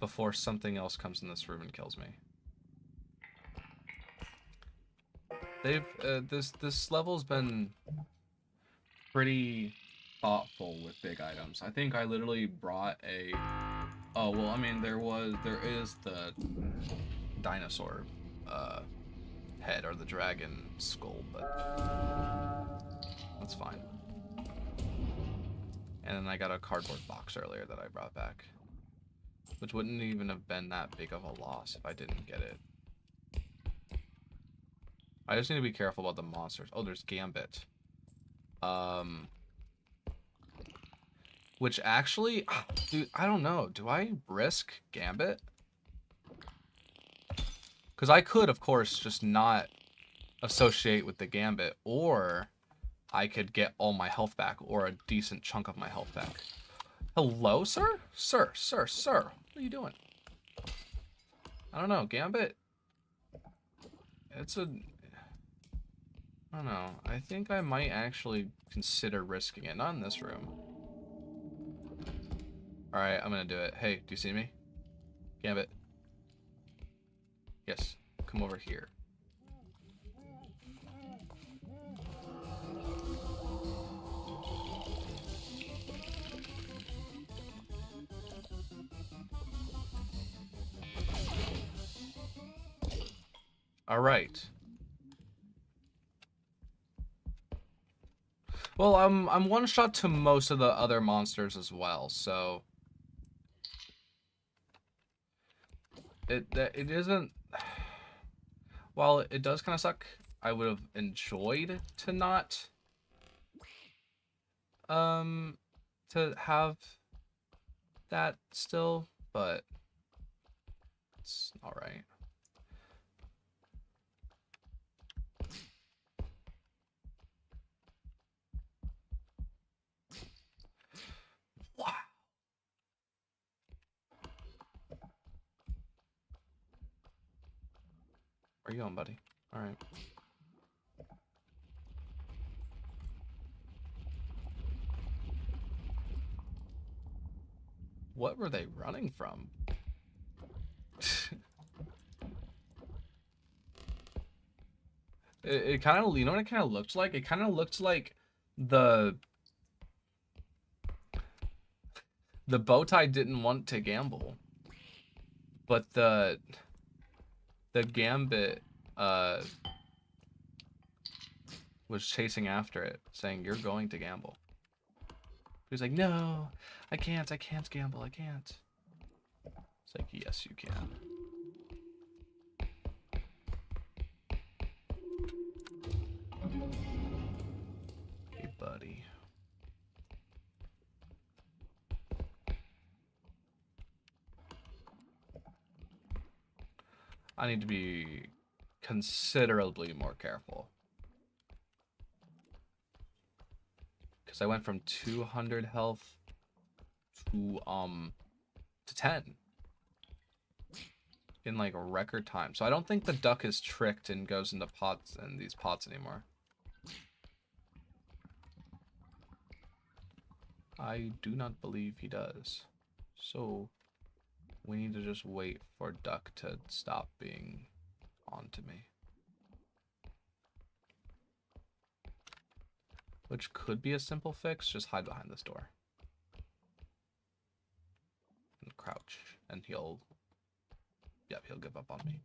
Before something else comes in this room and kills me. They've this level's been pretty thoughtful with big items. I think I literally brought a oh well, I mean there is the dinosaur head or the dragon skull, but that's fine. And then I got a cardboard box earlier that I brought back, which wouldn't even have been that big of a loss if I didn't get it. I just need to be careful about the monsters. Oh, there's Gambit. Which actually, dude, I don't know. Do I risk Gambit? Because I could, of course, just not associate with the Gambit, or I could get all my health back, or a decent chunk of my health back. Hello, sir? Sir. What are you doing? I don't know. Gambit? I don't know. I think I might actually consider risking it. Not in this room. Alright, I'm gonna do it. Hey, do you see me? Gambit. Yes. Come over here. Alright. Well, I'm one shot to most of the other monsters as well, so it isn't. While it does kind of suck, I would have enjoyed to not to have that still, but it's all right. Wow. Where you going, buddy? All right. What were they running from? It kind of, you know what it kind of looked like? It kind of looked like the bow tie didn't want to gamble, but the Gambit was chasing after it, saying, "You're going to gamble." He was like, "No, I can't gamble, I can't." It's like, yes, you can. Hey, buddy. I need to be considerably more careful. Because I went from 200 health to 10 in like a record time. So I don't think the duck is tricked and goes into pots and these pots anymore. I do not believe he does. So we need to just wait for duck to stop being onto me. Which could be a simple fix, just hide behind this door. And crouch, and he'll give up on me.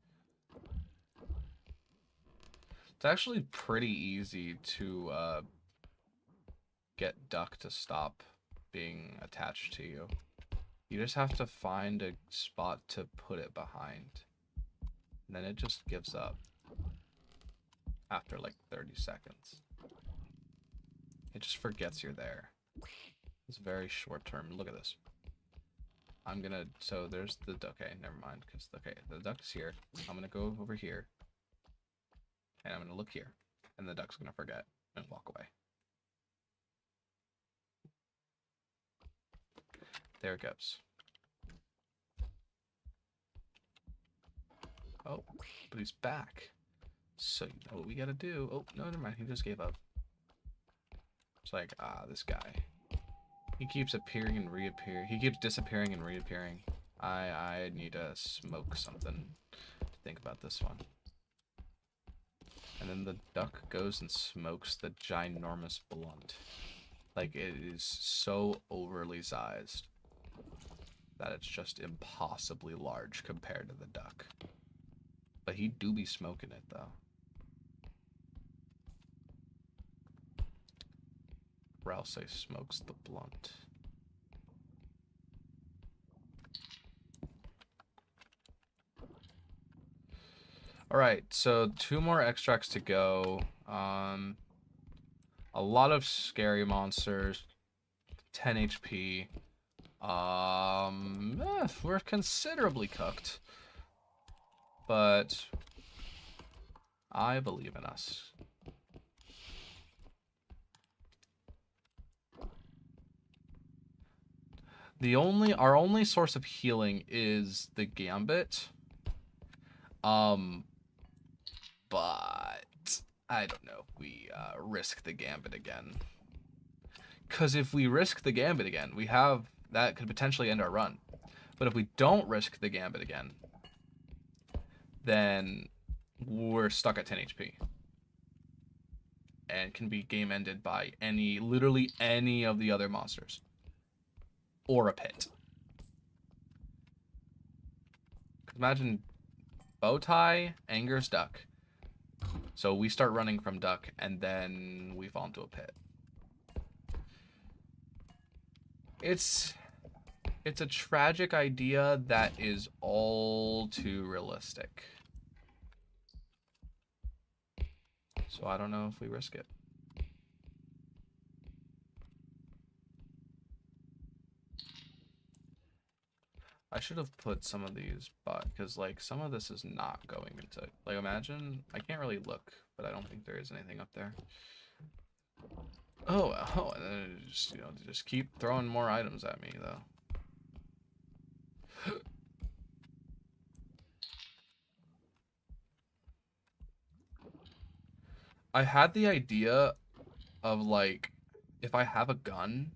It's actually pretty easy to get duck to stop being attached to you. You just have to find a spot to put it behind. And then it just gives up after like 30 seconds. It just forgets you're there. It's very short term. Look at this. I'm gonna, so there's the, okay, never mind, because, okay, the duck's here. I'm gonna go over here. And I'm gonna look here. And the duck's gonna forget and walk away. There it goes. Oh, but he's back. So you know what we gotta do. Oh, no, never mind, he just gave up. It's like, this guy. He keeps appearing and reappearing. He keeps disappearing and reappearing. I need to smoke something to think about this one. And then the duck goes and smokes the ginormous blunt. Like, it is so overly sized that it's just impossibly large compared to the duck. But he do be smoking it, though. Rouse smokes the blunt. Alright, so 2 more extracts to go. A lot of scary monsters. 10 HP. We're considerably cooked. But I believe in us. Our only source of healing is the gambit. But I don't know if we risk the gambit again. Because if we risk the gambit again, that could potentially end our run. But if we don't risk the gambit again, then we're stuck at 10 HP. And can be game ended by literally any of the other monsters. Or a pit. Imagine Bowtie, Anger's duck. So we start running from duck, and then we fall into a pit. It's a tragic idea that is all too realistic. So I don't know if we risk it. I should have put some of these, but because like some of this is not going into, like, imagine, I can't really look, but I don't think there is anything up there. Oh, and then just, just keep throwing more items at me though. I had the idea of, like, if I have a gun,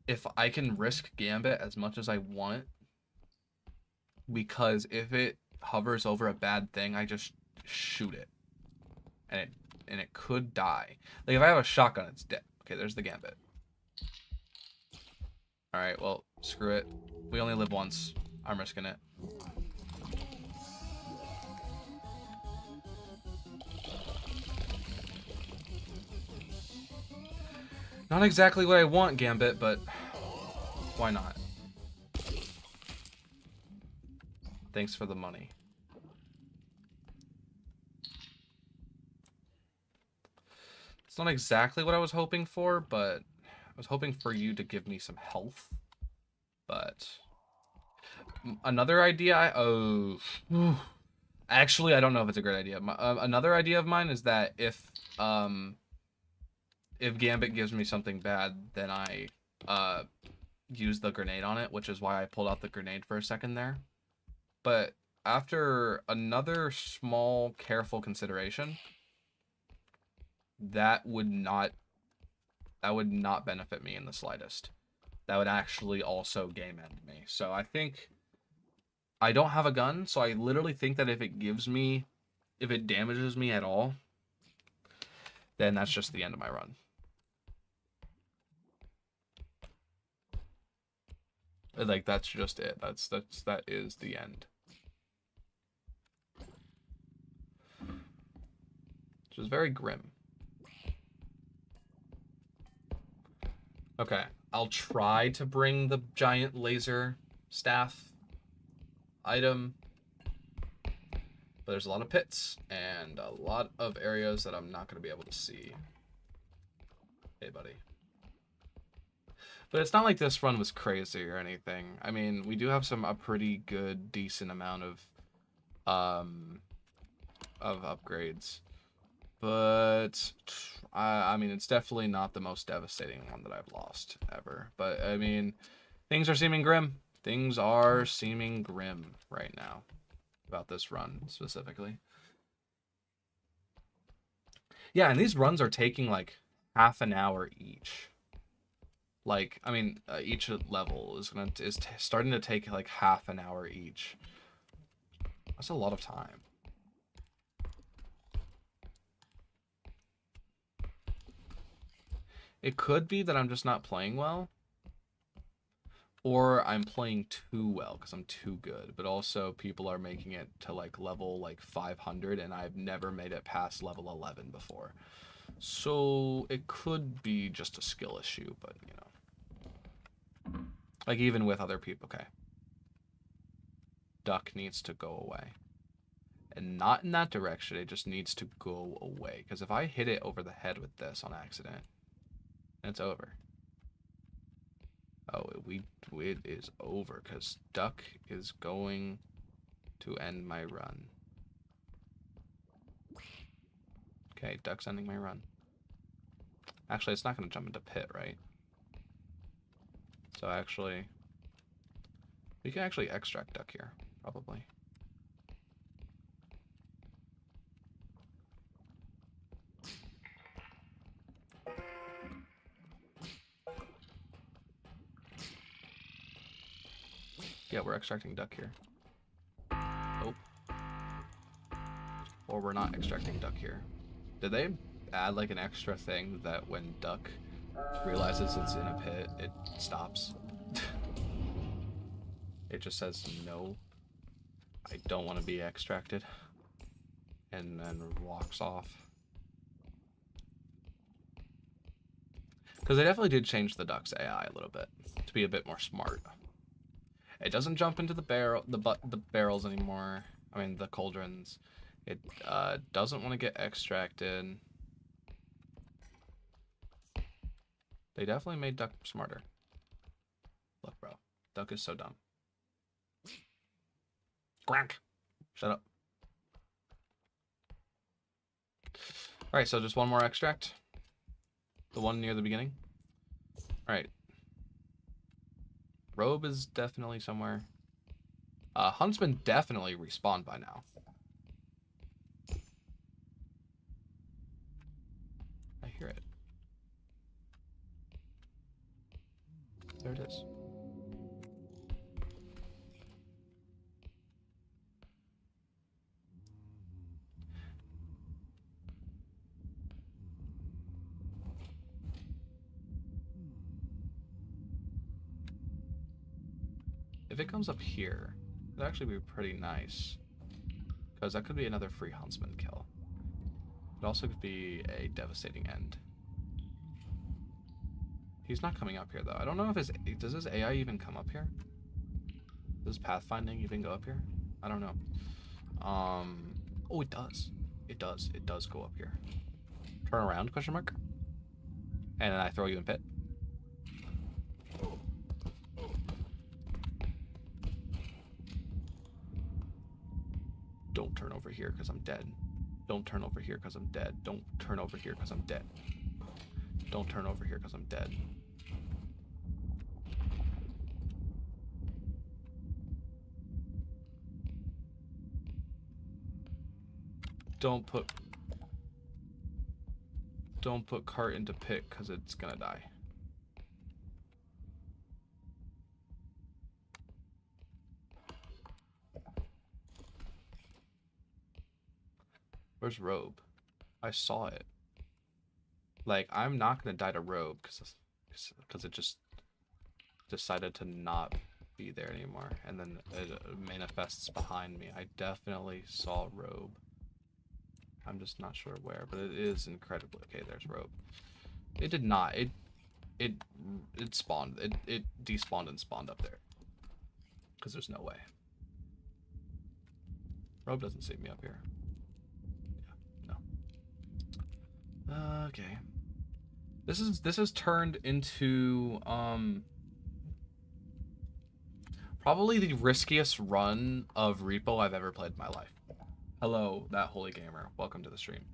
if I can risk Gambit as much as I want, because if it hovers over a bad thing, I just shoot it. And it could die. Like, if I have a shotgun, it's dead. Okay, there's the Gambit. Alright, well, screw it. We only live once. I'm risking it. Not exactly what I want, Gambit, but why not? Thanks for the money. It's not exactly what I was hoping for, but I was hoping for you to give me some health. But another idea, Actually, I don't know if it's a great idea. Another idea of mine is that if Gambit gives me something bad, then I use the grenade on it, which is why I pulled out the grenade for a second there. But after another small, careful consideration, that would not benefit me in the slightest. That would actually also game end me. So I think I don't have a gun, so I literally think that if it damages me at all, then that's just the end of my run. Like, that's just it. That is the end. Which is very grim. Okay, I'll try to bring the giant laser staff item, but there's a lot of pits and a lot of areas that I'm not going to be able to see. Hey, buddy. But it's not like this run was crazy or anything. I mean, we do have a pretty good, decent amount of upgrades. But, I mean, it's definitely not the most devastating one that I've lost ever. But, I mean, things are seeming grim. Things are seeming grim right now about this run specifically. Yeah, and these runs are taking like half an hour each. Like, I mean, each level is starting to take like half an hour each. That's a lot of time. It could be that I'm just not playing well, or I'm playing too well because I'm too good. But also, people are making it to like level like 500, and I've never made it past level 11 before. So it could be just a skill issue, but you know. Like, even with other people, okay. Duck needs to go away. And not in that direction, it just needs to go away. Because if I hit it over the head with this on accident, it's over. Oh, it is over, because Duck is going to end my run. Okay, Duck's ending my run. Actually, it's not going to jump into pit, right? So actually, we can actually extract Duck here, probably. Yeah, we're extracting Duck here. Oh. Or we're not extracting Duck here. Did they add like an extra thing that when Duck realizes it's in a pit, it stops? It just says, no, I don't want to be extracted. And then walks off. Because they definitely did change the Duck's AI a little bit to be a bit more smart. It doesn't jump into the barrels anymore. I mean, the cauldrons. It doesn't want to get extracted. They definitely made Duck smarter. Look, bro. Duck is so dumb. Quack. Shut up. Alright, so just one more extract. The one near the beginning. Alright. Robe is definitely somewhere. Huntsman definitely respawned by now. I hear it. There it is. If it comes up here, it'd actually be pretty nice. Because that could be another free Huntsman kill. It also could be a devastating end. He's not coming up here, though. I don't know if does his AI even come up here? Does pathfinding even go up here? I don't know. Oh, it does. It does. It does go up here. Turn around, question mark. And then I throw you in pit. Don't turn over here because I'm dead. Don't turn over here because I'm dead. Don't turn over here because I'm dead. Don't turn over here because I'm dead. Don't put cart into pit because it's gonna die. Where's robe? I saw it. Like, I'm not gonna die to robe because it just decided to not be there anymore, and then it manifests behind me. I definitely saw robe. I'm just not sure where, but it is incredibly okay. There's robe. It did not. It spawned. It despawned and spawned up there. Because there's no way. Robe doesn't see me up here. Yeah, no. Okay. This is turned into probably the riskiest run of Repo I've ever played in my life. Hello, that holy gamer. Welcome to the stream.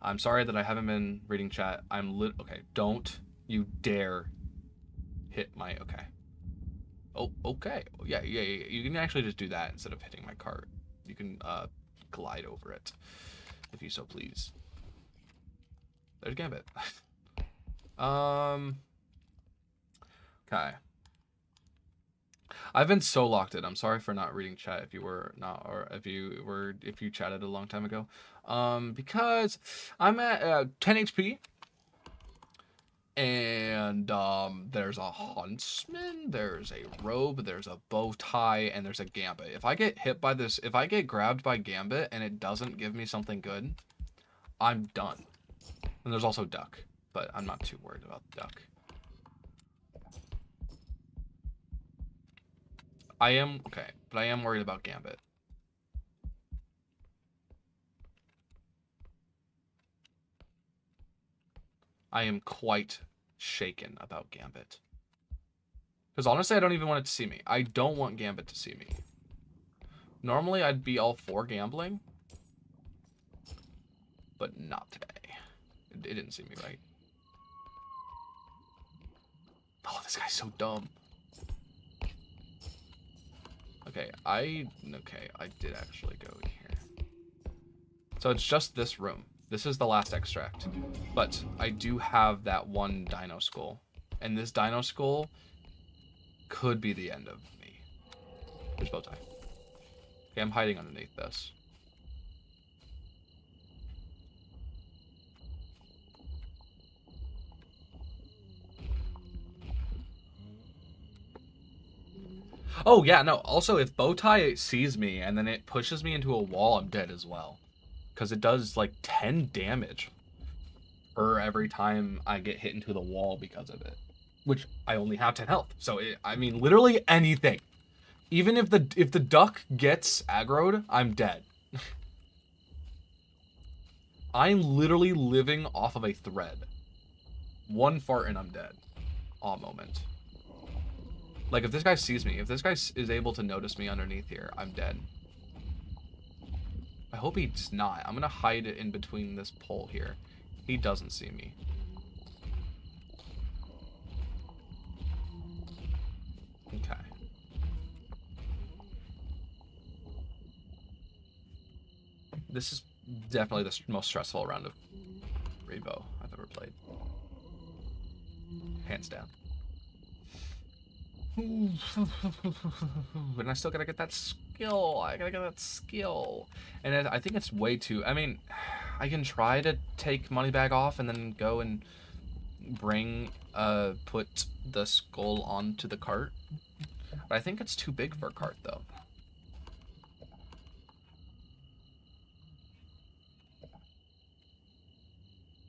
I'm sorry that I haven't been reading chat. Okay, don't you dare hit my okay. Oh, okay. Yeah. You can actually just do that instead of hitting my cart. You can glide over it, if you so please. There's Gambit. Okay. I've been so locked in. I'm sorry for not reading chat if you were not, or if you chatted a long time ago. Because I'm at 10 HP. And there's a huntsman, there's a robe, there's a bow tie, and there's a gambit. If I get hit by this, if I get grabbed by gambit and it doesn't give me something good, I'm done. And there's also duck, but I'm not too worried about duck. I am worried about gambit. I am quite shaken about gambit. Because honestly, I don't even want it to see me. I don't want gambit to see me. Normally, I'd be all for gambling. But not today. It didn't see me right. Oh, this guy's so dumb. Okay, I did actually go here. So it's just this room. This is the last extract. But I do have that one dino skull. And this dino skull could be the end of me. There's bow tie. Okay, I'm hiding underneath this. Oh, yeah, no. Also, if Bowtie sees me and then it pushes me into a wall, I'm dead as well. Because it does, like, 10 damage per every time I get hit into the wall because of it. Which, I only have 10 health. So, I mean, literally anything. Even if the duck gets aggroed, I'm dead. I'm literally living off of a thread. One fart and I'm dead. Aw moment. Like, if this guy sees me, if this guy is able to notice me underneath here, I'm dead. I hope he's not. I'm gonna hide it in between this pole here. He doesn't see me. Okay. This is definitely the most stressful round of Repo I've ever played. Hands down. And I still gotta get that skill. I gotta get that skill. And I think it's way too... I mean, I can try to take money bag off and then go and put the skull onto the cart. But I think it's too big for a cart, though.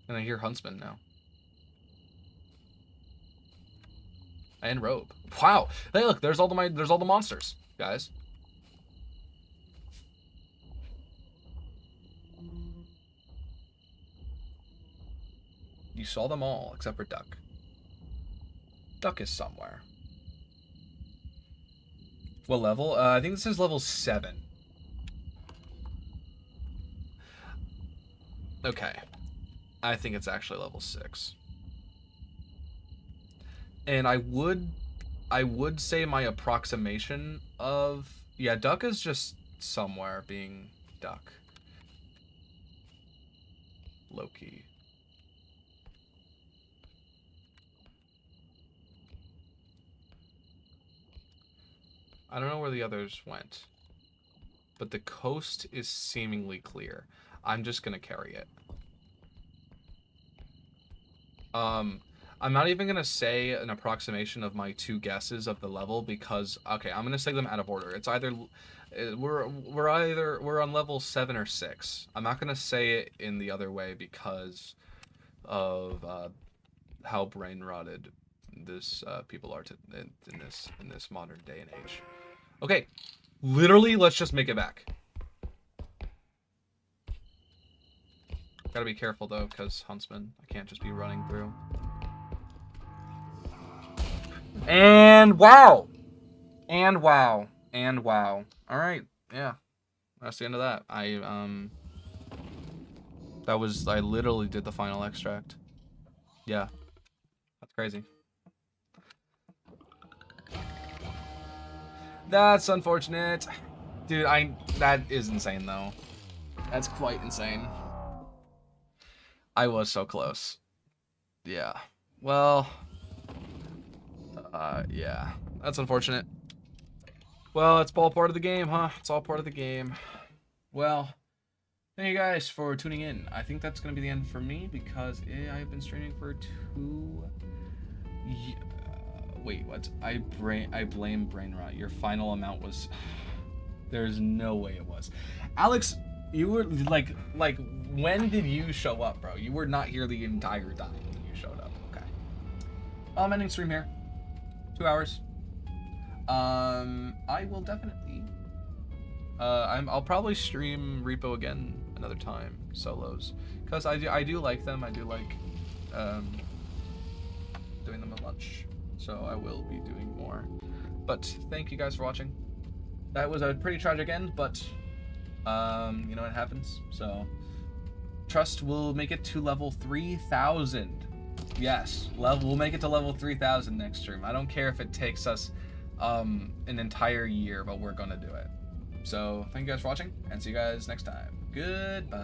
And I hear Huntsman now. And robe. Wow. Hey, look, there's all the monsters, guys. You saw them all except for Duck. Duck is somewhere. What level? I think this is level 7. Okay. I think it's actually level 6. And I would say my approximation of... Yeah, duck is just somewhere being duck. Low-key. I don't know where the others went. But the coast is seemingly clear. I'm just gonna carry it. I'm not even gonna say an approximation of my 2 guesses of the level because, okay, I'm gonna say them out of order. It's either we're on level 7 or 6. I'm not gonna say it in the other way because of how brain rotted this people are in this modern day and age. Okay, literally, let's just make it back. Gotta be careful though, because Huntsman, I can't just be running through. And wow! And wow. And wow. Alright, yeah. That's the end of that. I literally did the final extract. Yeah. That's crazy. That's unfortunate. Dude, that is insane though. That's quite insane. I was so close. Yeah. Well, yeah. That's unfortunate. Well, it's all part of the game, huh? It's all part of the game. Well, thank you guys for tuning in. I think that's going to be the end for me because I've been streaming for 2... wait, what? I blame brain rot. Your final amount was... There's no way it was. Alex, you were like, when did you show up, bro? You were not here the entire time when you showed up. Okay. I'm ending stream here. 2 hours. I will definitely. I'll probably stream Repo again another time, solos, because I do like them. I do like doing them at lunch, so I will be doing more. But thank you guys for watching. That was a pretty tragic end, but you know, it happens. So trust we'll make it to level 3,000. Yes, we'll make it to level 3,000 next stream. I don't care if it takes us an entire year, but we're gonna do it. So thank you guys for watching, and see you guys next time. Goodbye.